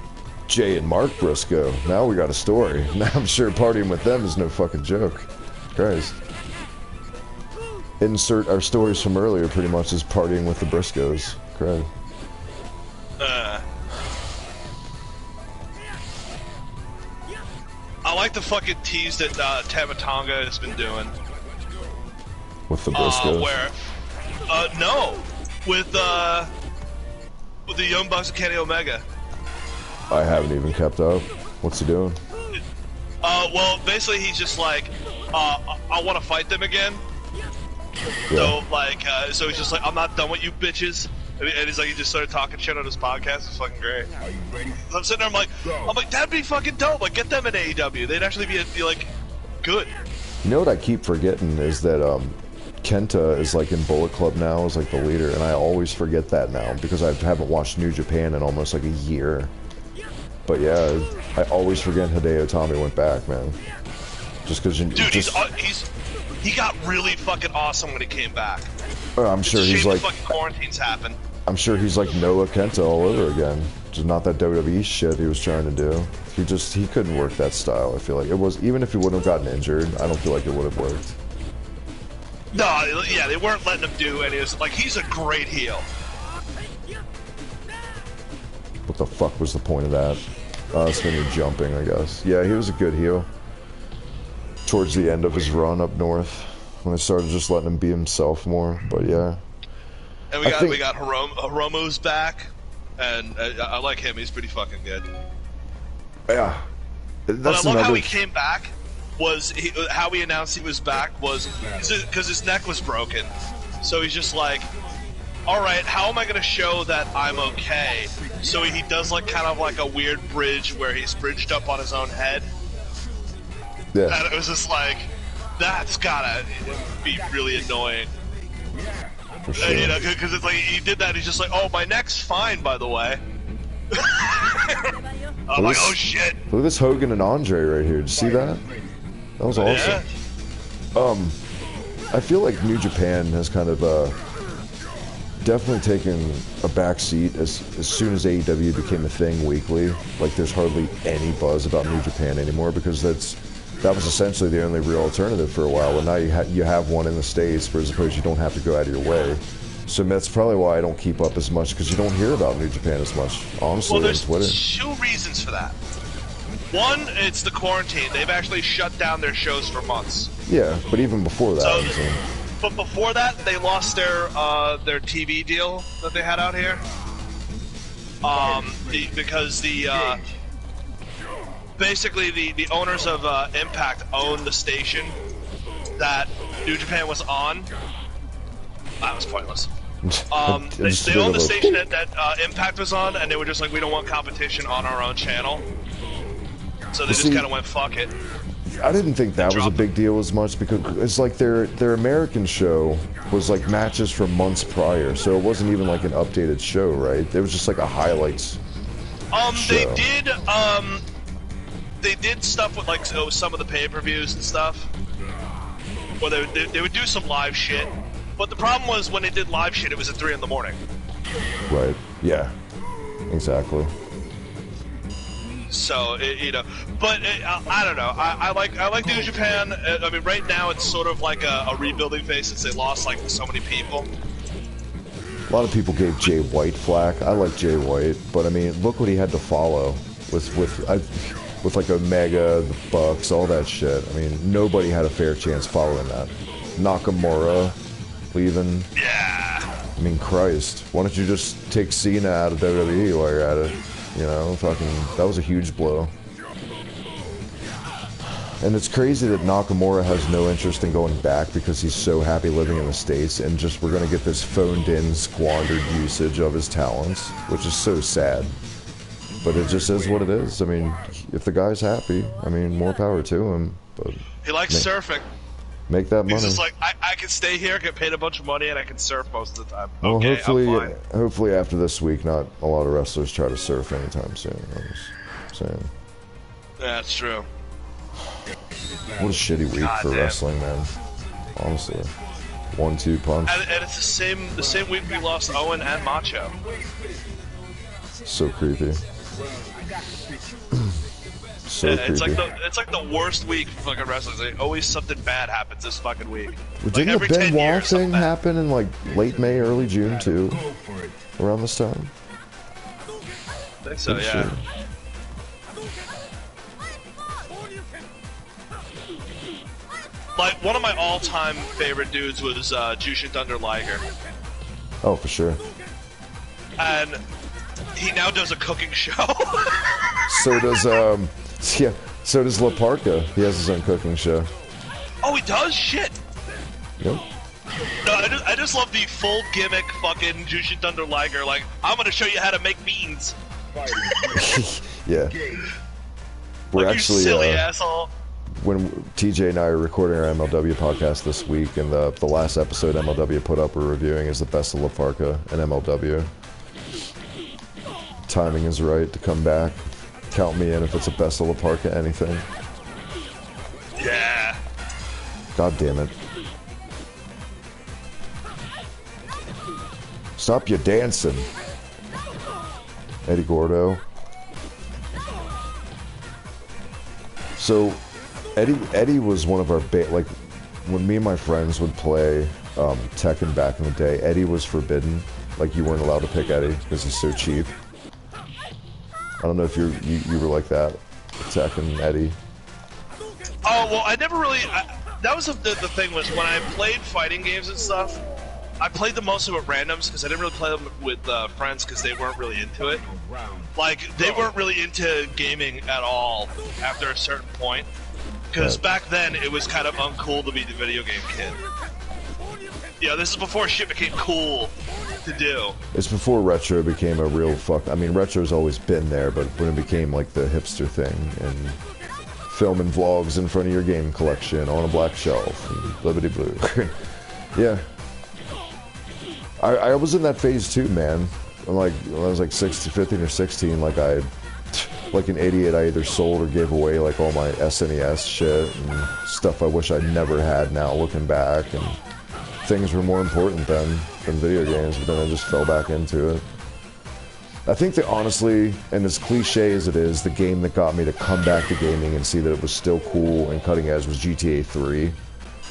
Jay and Mark Briscoe, now we got a story. Now I'm sure partying with them is no fucking joke. Christ. insert our stories from earlier pretty much is partying with the Briscoes. Correct. I like the fucking tease that Tamatonga has been doing. With the Briscoes? No. With the Young Bucks and Kenny Omega. I haven't even kept up. What's he doing? Well, basically he's just like, I want to fight them again. Yeah. So, like, so he's just like, I'm not done with you bitches. And he's like, he just started talking shit on his podcast. It's fucking great. Are you ready? I'm sitting there, I'm like, that'd be fucking dope. Like, get them in AEW. They'd actually be like, good. You know what I keep forgetting is that Kenta is like in Bullet Club now, is like the leader, and I always forget that now because I haven't watched New Japan in almost like a year. But yeah, I always forget Hideo Itami went back, man. Just because you... Dude, he got really fucking awesome when he came back. I'm sure he's like... fucking quarantines happen. I'm sure he's like Noah Kenta all over again. Just not that WWE shit he was trying to do. He couldn't work that style, I feel like. It was, even if he wouldn't have gotten injured, I don't feel like it would have worked. No, yeah, they weren't letting him do any of this. Like, he's a great heel. What the fuck was the point of that? It's when you're jumping, I guess. Yeah, he was a good heel. Towards the end of his run up north, when they started just letting him be himself more, but yeah. And we got Hiromu's back, and I like him. He's pretty fucking good. Yeah. But I love how he came back. How he announced he was back was because his neck was broken. So he's just like, all right, how am I going to show that I'm okay? So he does like kind of like a weird bridge where he's bridged up on his own head. Yeah. And it was just like, that's gotta be really annoying. For sure. You know, because it's like he did that. And he's just like, oh, my neck's fine, by the way. I'm like, oh shit. Look at this Hogan and Andre right here. Did you see that? That was awesome. Yeah. I feel like New Japan has kind of definitely taken a back seat as soon as AEW became a thing weekly. Like, there's hardly any buzz about New Japan anymore because that was essentially the only real alternative for a while. And now you have one in the States, where as opposed you don't have to go out of your way. So that's probably why I don't keep up as much, because you don't hear about New Japan as much, honestly, well, on Twitter. There's two reasons for that. One, it's the quarantine. They've actually shut down their shows for months. Yeah, but even before that. But before that, they lost their TV deal that they had out here. Because basically the owners of Impact own the station that New Japan was on. That was pointless. They own the station that Impact was on, and they were just like, we don't want competition on our own channel. So they just kind of went, fuck it. I didn't think that was a big deal as much, because it's like their American show was like matches from months prior, so it wasn't even like an updated show, right? It was just like a highlights show. They did stuff with like some of the pay-per-views and stuff, where they would do some live shit. But the problem was when they did live shit, it was at 3 in the morning. Right. Yeah. Exactly. So but I don't know. I like New Japan. I mean, right now it's sort of like a rebuilding phase since they lost like so many people. A lot of people gave Jay White flack. I like Jay White, but I mean, look what he had to follow with like Omega, the Bucks, all that shit. I mean, nobody had a fair chance following that. Nakamura leaving. Yeah. I mean, Christ, why don't you just take Cena out of WWE while you're at it? You know, fucking, that was a huge blow. And it's crazy that Nakamura has no interest in going back because he's so happy living in the States, and just we're gonna get this phoned-in, squandered usage of his talents, which is so sad. But it just is what it is. I mean, if the guy's happy, I mean, more power to him. But he likes surfing. Make that money. He's just like, I can stay here, get paid a bunch of money, and I can surf most of the time. Well, okay, hopefully after this week, not a lot of wrestlers try to surf anytime soon. I'm just saying. Yeah, that's true. What a shitty week for wrestling, man. Honestly, 1-2 punch. And it's the same week we lost Owen and Macho. So creepy. So it's creepy. like the worst week for fucking wrestlers. Like, always something bad happens this fucking week. Well, Like, didn't the every Ben 10 Wall years, something thing bad. happen in like late May, early June too? Go for it. Around this time? I think so, Pretty yeah. sure. Like, one of my all-time favorite dudes was Jushin Thunder Liger. Oh, for sure. And he now does a cooking show. So does yeah. So does La Parka. He has his own cooking show. Oh, he does? Shit. Yep. No, I just love the full gimmick fucking Jushin Thunder Liger. Like, I'm gonna show you how to make beans. Yeah. We're Like, actually you silly asshole. when TJ and I are recording our MLW podcast this week, and the last episode MLW put up we're reviewing is the best of La Parka and MLW. Timing is right to come back. Count me in if it's a best of La Parka anything. Yeah. God damn it. Stop your dancing. Eddie Gordo. So, Eddie was one of our like when me and my friends would play Tekken back in the day. Eddie was forbidden. Like you weren't allowed to pick Eddie because he's so cheap. I don't know if you were like that, Tekken Eddie. Oh, well, I never really... that was the thing was when I played fighting games and stuff, I played them mostly with randoms because I didn't really play them with friends because they weren't really into it. Like, they weren't really into gaming at all after a certain point. Because back then, it was kind of uncool to be the video game kid. Yeah, this is before shit became cool to do. It's before retro became a real fuck. I mean, retro's always been there, but when it became like the hipster thing and filming vlogs in front of your game collection on a black shelf, and blibbity blue. Yeah. I was in that phase too, man. Like when I was like 15 or 16, like an idiot, I either sold or gave away like all my SNES shit and stuff I wish I'd never had now looking back, and things were more important then than video games, but then I just fell back into it. I think that honestly, and as cliche as it is, the game that got me to come back to gaming and see that it was still cool and cutting edge was GTA 3.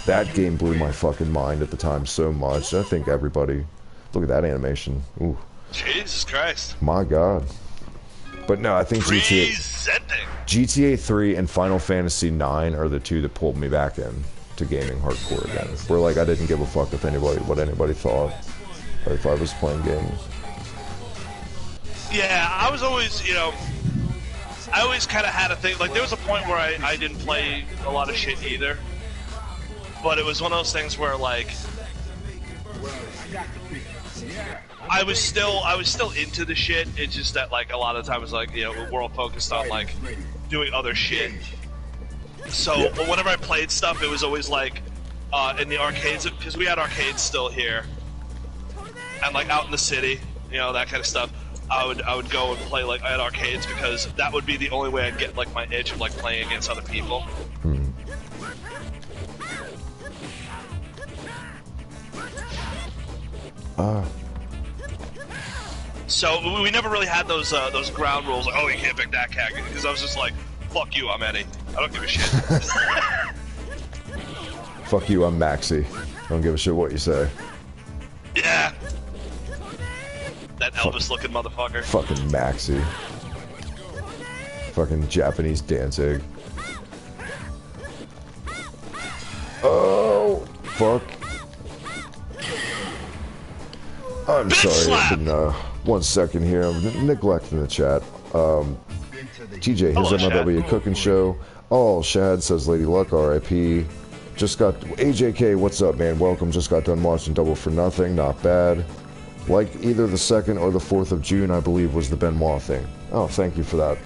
That game blew my fucking mind at the time so much. I think everybody, look at that animation. Ooh. Jesus Christ. My God. But no, I think GTA 3 and Final Fantasy 9 are the two that pulled me back in to gaming hardcore again. Where like I didn't give a fuck if what anybody thought, or if I was playing games. Yeah, I was always, I always kind of had a thing. Like, there was a point where I didn't play a lot of shit either. But it was one of those things where, like, I was still into the shit. It's just that, like, a lot of times, like, we're all focused on, like, doing other shit. So whenever I played stuff, it was always, like, in the arcades, because we had arcades still here. And, like, out in the city, that kind of stuff. I would go and play like at arcades because that would be the only way I'd get like my itch of like playing against other people. So we never really had those ground rules. Like, oh, you can't pick that cat, because I was just like, fuck you, I'm Eddie. I don't give a shit. Fuck you, I'm Maxi. I don't give a shit what you say. Yeah. That Elvis-looking motherfucker. Fucking Maxi. Fucking Japanese Danzig. Oh, fuck. I'm sorry, I've been, 1 second here, I'm neglecting the chat. TJ, his MLW cooking show. Oh, Shad says Lady Luck, RIP. Just got, AJK, what's up, man? Welcome, just got done watching Double for Nothing, not bad. Like either the 2nd or the 4th of June, I believe, was the Benoit thing. Oh, thank you for that.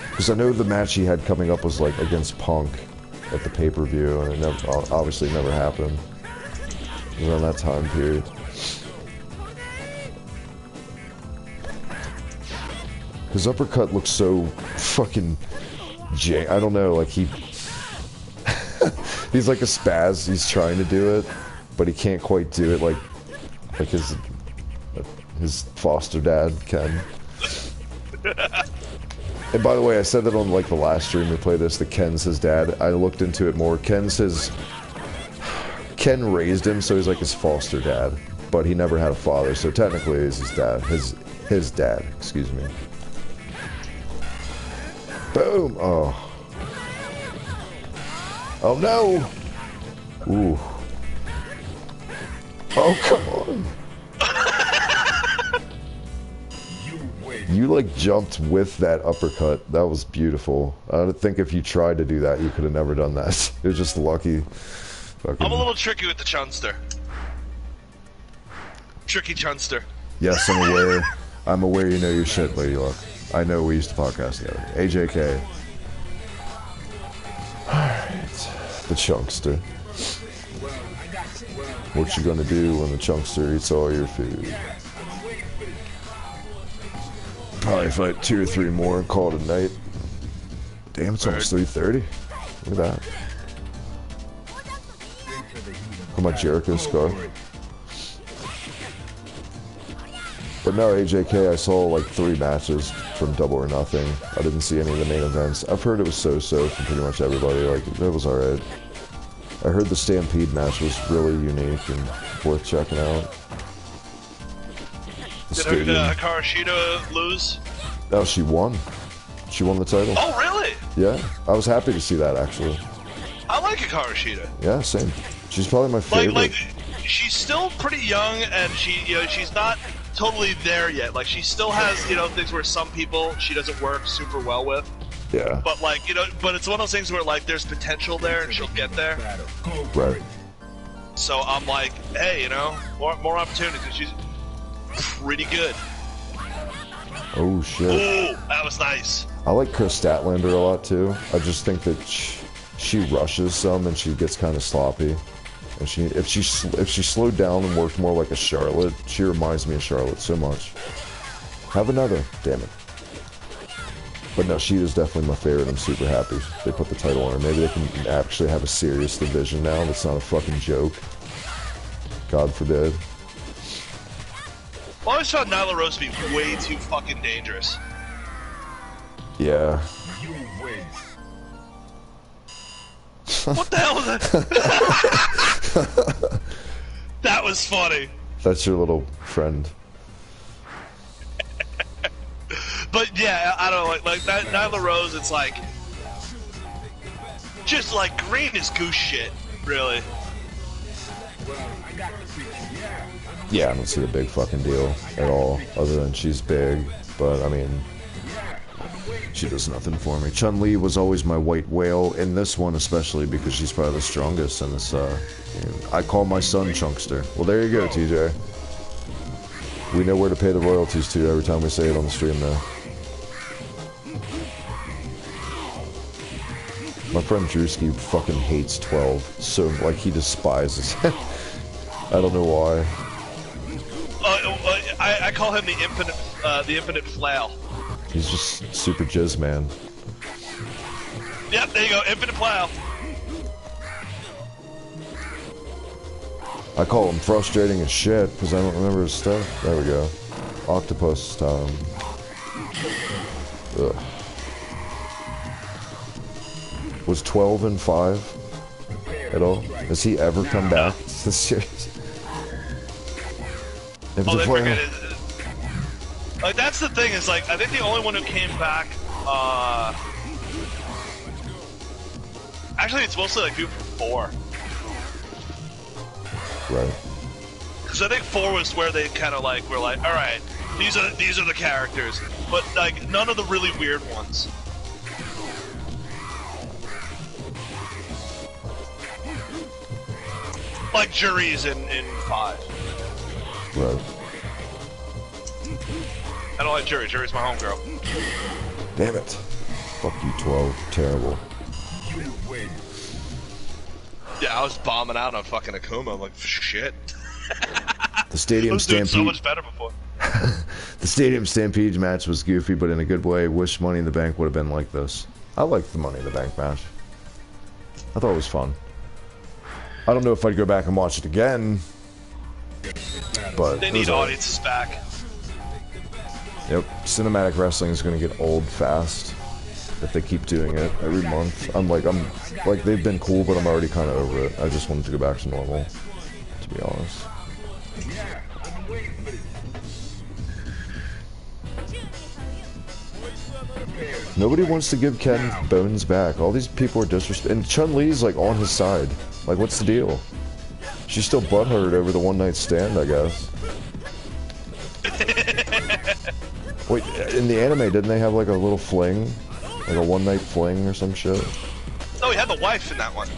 Because I know the match he had coming up was like against Punk at the pay-per-view, and it obviously never happened. It was around that time period. His uppercut looks so fucking I don't know, like he's like a spaz. He's trying to do it, but he can't quite do it like his foster dad can. And by the way, I said that on like the last stream we played this, that Ken's his dad. I looked into it more. Ken raised him, so he's like his foster dad. But he never had a father, so technically he's his dad. His dad, excuse me. Boom! Oh. Oh no! Ooh. Oh, come on! You like jumped with that uppercut. That was beautiful. I think if you tried to do that, you could have never done that. It was just lucky. Fucking... I'm a little tricky with the chunster. Tricky chunster. Yes, I'm aware. I'm aware you know your shit, Lady Luck. I know we used to podcast together. AJK. Alright. The chunkster. What you gonna do when the chunkster eats all your food? Probably fight 2 or 3 more and call it a night. Damn, it's almost 3:30. Look at that. Look at my Jericho scar. But no, AJK, I saw like 3 matches from Double or Nothing. I didn't see any of the main events. I've heard it was so-so from pretty much everybody. Like, it was alright. I heard the Stampede match was really unique and worth checking out. Did Hikaru Shida lose? No, she won. She won the title. Oh, really? Yeah, I was happy to see that, actually. I like Hikaru Shida. Yeah, same. She's probably my favorite. Like, she's still pretty young, and she's not totally there yet. Like, she still has, things where some people she doesn't work super well with. Yeah. But like, but it's one of those things where like there's potential there, and she'll get there. Right. So I'm like, hey, more opportunities. She's pretty good. Oh shit. Ooh, that was nice. I like Chris Statlander a lot too. I just think that she rushes some and she gets kind of sloppy. And if she slowed down and worked more like a Charlotte, she reminds me of Charlotte so much. Have another, damn it. But no, she is definitely my favorite. I'm super happy they put the title on her. Maybe they can actually have a serious division now that's not a fucking joke. God forbid. I always found Nyla Rose to be way too fucking dangerous. Yeah. What the hell was that? That was funny. That's your little friend. But yeah, I don't know, like that Nyla Rose, it's like just like green as goose shit, really. Yeah, I don't see the big fucking deal at all, other than she's big, but I mean, she does nothing for me. Chun-Li was always my white whale, in this one especially because she's probably the strongest, and it's, I call my son Chunkster. Well, there you go, TJ. We know where to pay the royalties to every time we say it on the stream now. My friend Drewski fucking hates 12, so, like, he despises it. I don't know why. I call him the infinite flail. He's just super jizz man. Yep, there you go, infinite flail. I call him frustrating as shit because I don't remember his stuff. There we go. Octopus time. Ugh. Was 12 and 5 at all? Has he ever come back to the series? Oh, they forget it. Like, that's the thing, is like, I think the only one who came back, actually it's mostly like people from 4. Right. Because I think 4 was where they kind of like, were like, alright, these are the characters, but like, none of the really weird ones. Like Jury's in 5. Right. I don't like Jury. Jury's my homegirl. Damn it. Fuck you, 12. Terrible. Yeah, I was bombing out on fucking Akuma. I'm like, shit. The Stadium I was doing Stampede. so much better before. The Stadium Stampede match was goofy, but in a good way. Wish Money in the Bank would have been like this. I liked the Money in the Bank match. I thought it was fun. I don't know if I'd go back and watch it again, but they need audiences back. Yep, cinematic wrestling is going to get old fast. if they keep doing it every month. I'm like, they've been cool, but I'm already kind of over it. I just want to go back to normal, to be honest. Nobody wants to give Ken Bones back. All these people are disrespectful. And Chun-Li's like on his side. Like, what's the deal? She's still butthurt over the one-night stand, I guess. Wait, in the anime, didn't they have like a little fling? Like a one-night fling or some shit? No, he had the wife in that one.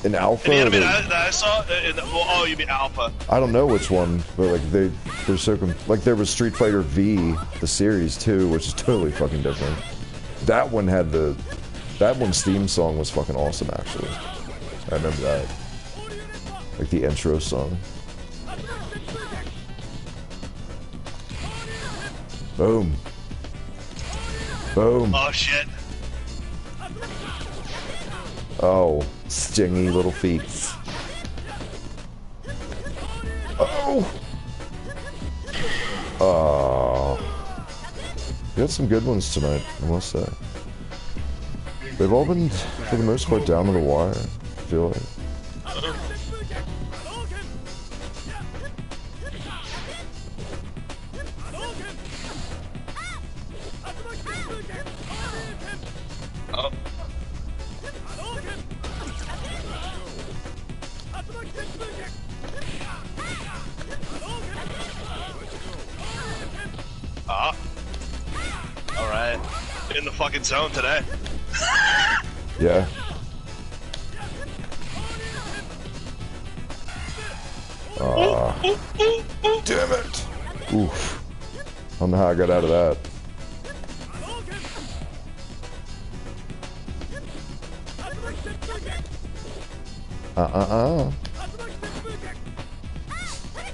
In Alpha? In the anime that I saw, oh, you mean Alpha. I don't know which one, but like they're so like there was Street Fighter V, the series too, which is totally fucking different. That one had that one's theme song was fucking awesome actually. I remember that. Like the intro song. Boom. Boom. Oh shit. Oh, stingy little feet. Oh! You had some good ones tonight, I must say. They've all been, for the most part, down to the wire, I feel like. Alright. In the fucking zone today. Yeah. Damn it! Oof. I don't know how I got out of that.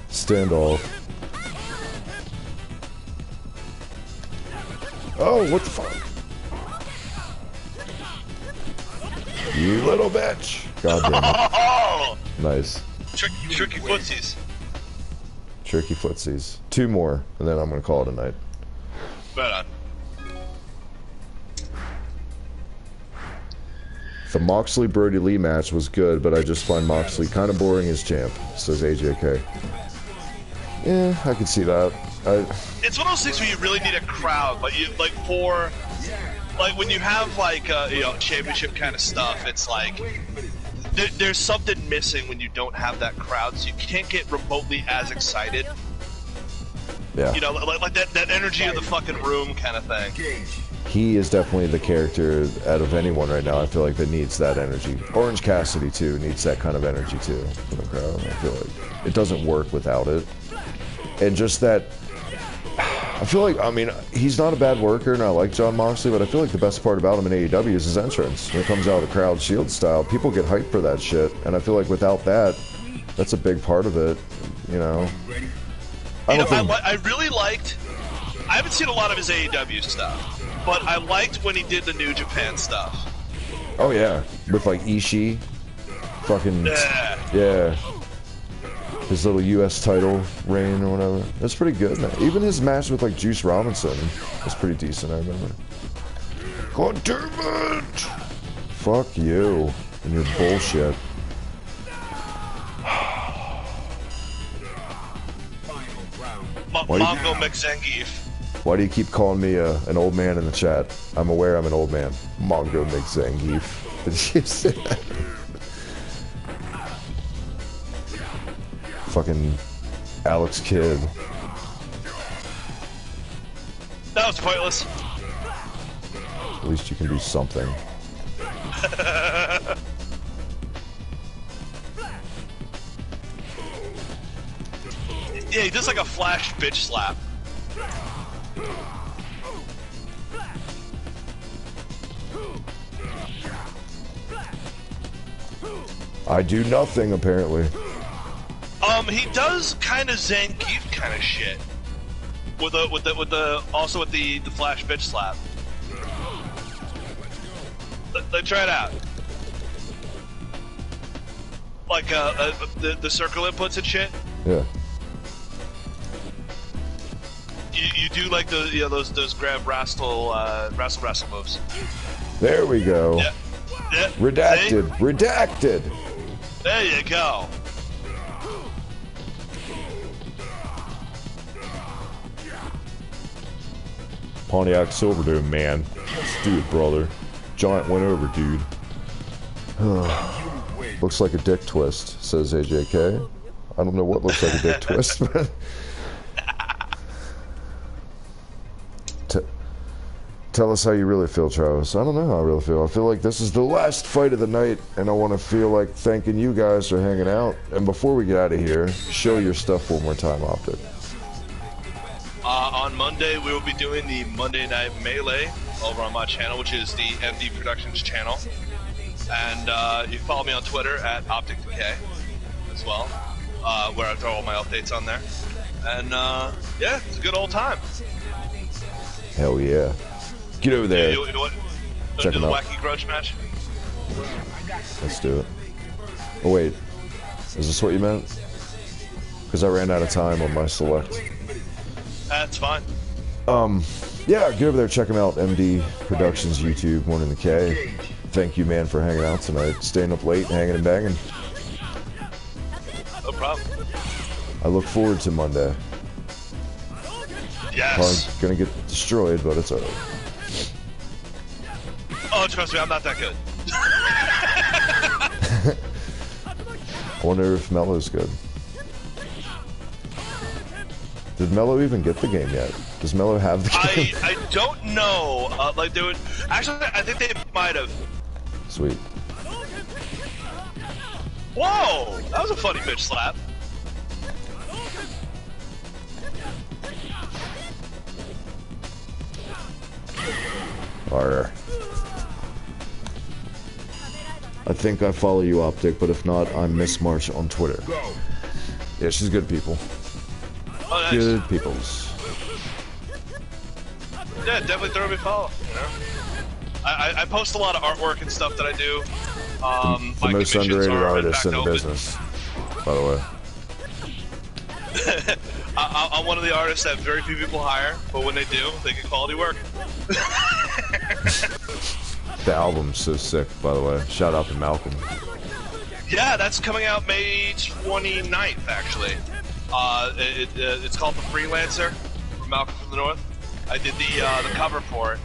Standoff. Oh, what the fuck? You little bitch! God damn it. Oh! Nice. Tricky footsies. Tricky footsies. Two more, and then I'm gonna call it a night. Right on. The Moxley Brody Lee match was good, but I just find Moxley kind of boring as champ, says AJK. Yeah, I can see that. It's one of those things where you really need a crowd, like when you have like championship kind of stuff, it's like there's something missing when you don't have that crowd, so you can't get remotely as excited. Yeah. You know, like that energy of the fucking room kind of thing. He is definitely the character out of anyone right now, I feel like, that needs that energy. Orange Cassidy, too, needs that kind of energy, too, from the crowd. I feel like it doesn't work without it. And just that... I feel like, I mean, he's not a bad worker, and I like Jon Moxley, but I feel like the best part about him in AEW is his entrance. When it comes out of the crowd shield style, people get hyped for that shit, and I feel like without that, that's a big part of it, you know? I really liked... I haven't seen a lot of his AEW stuff. But I liked when he did the New Japan stuff. Oh yeah, with like Ishii, fucking yeah, his little U.S. title reign or whatever. That's pretty good, man. Even his match with like Juice Robinson was pretty decent. I remember. God damn it! Fuck you and your bullshit. Mongo McZangief. Why do you keep calling me an old man in the chat? I'm aware I'm an old man. Mongo McZangief. Did you say that? Fucking Alex Kidd. That was pointless. At least you can do something. Yeah, he does like a flash bitch slap. I do nothing, apparently. He does kind of Zangief kind of shit. With the flash bitch slap. Let's try it out. Like the circle inputs and shit. Yeah. you do like the those grab wrestle moves. There we go. Yeah. Yeah. Redacted. See? Redacted. There you go. Pontiac Silverdome, man. Let's do it, brother. Giant went over, dude. Looks like a dick twist, says AJK. I don't know what looks like a dick twist, but... Tell us how you really feel, Travis. I don't know how I really feel. I feel like this is the last fight of the night, and I want to feel like thanking you guys for hanging out. And before we get out of here, show your stuff one more time, Optic. On Monday, we will be doing the Monday Night Melee over on my channel, which is the MD Productions channel. And you can follow me on Twitter at OpticDecay as well, where I throw all my updates on there. And yeah, it's a good old time. Hell yeah. Get over there. Check do them the out. wacky grudge match? Let's do it. Oh wait, is this what you meant? Because I ran out of time on my select. That's fine. Yeah, get over there, check them out. MD Productions YouTube, one in the K. Thank you, man, for hanging out tonight. Staying up late, hanging and banging. No problem. I look forward to Monday. Yes. Probably gonna get destroyed, but it's alright. Oh, trust me, I'm not that good. I wonder if Mello's good. Did Mello even get the game yet? Does Mello have the game? I don't know. Like they would actually. I think they might have. Sweet. Whoa! That was a funny bitch slap. Arr. I think I follow you, Optic, but if not, I'm Miss March on Twitter. Yeah, she's good people. Oh, nice. Good peoples. Yeah, definitely throw me a follow. You know? I post a lot of artwork and stuff that I do. The my most commissions underrated are, artist in the open. business, by the way. I'm one of the artists that very few people hire, but when they do, they get quality work. The album's so sick, by the way. Shout out to Malcolm. Yeah, that's coming out May 29th, actually. It's called The Freelancer from Malcolm from the North. I did the cover for it.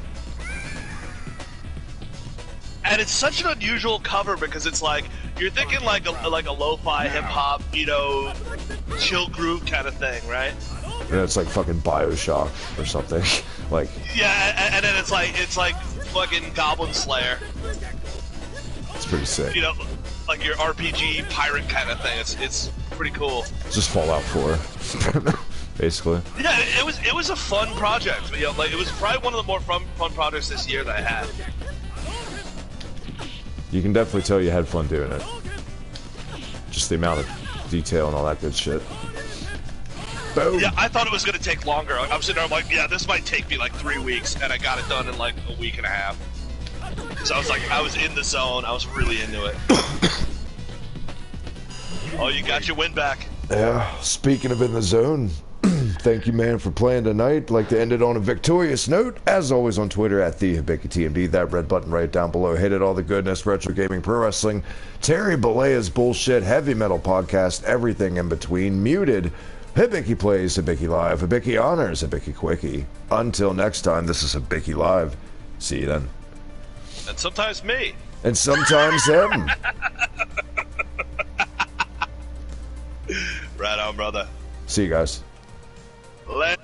And it's such an unusual cover because it's like, you're thinking like a lo-fi hip-hop, you know, chill groove kind of thing, right? And it's like fucking Bioshock or something. Like, yeah, and then it's like fucking Goblin Slayer. it's pretty sick. You know, like your RPG pirate kind of thing. It's pretty cool. It's just Fallout 4, basically. Yeah, it was a fun project. You know, like it was probably one of the more fun projects this year that I had. You can definitely tell you had fun doing it. Just the amount of detail and all that good shit. Boom. Yeah, I thought it was going to take longer. I'm sitting there, I'm like, yeah, this might take me like 3 weeks, and I got it done in like a week and a half. Because I was like, I was in the zone, I was really into it. Oh, you got your win back. Yeah, speaking of in the zone, thank you, man, for playing tonight. Like to end it on a victorious note. As always on Twitter, at the Hibiki TMD. That red button right down below. Hit it, all the goodness, retro gaming, pro wrestling, Terry Bollea's bullshit, heavy metal podcast, everything in between. Muted. Hibiki plays, Hibiki live, Hibiki honors, Hibiki quickie. Until next time, this is Hibiki live. See you then. And sometimes me. And sometimes him. Right on, brother. See you guys. Let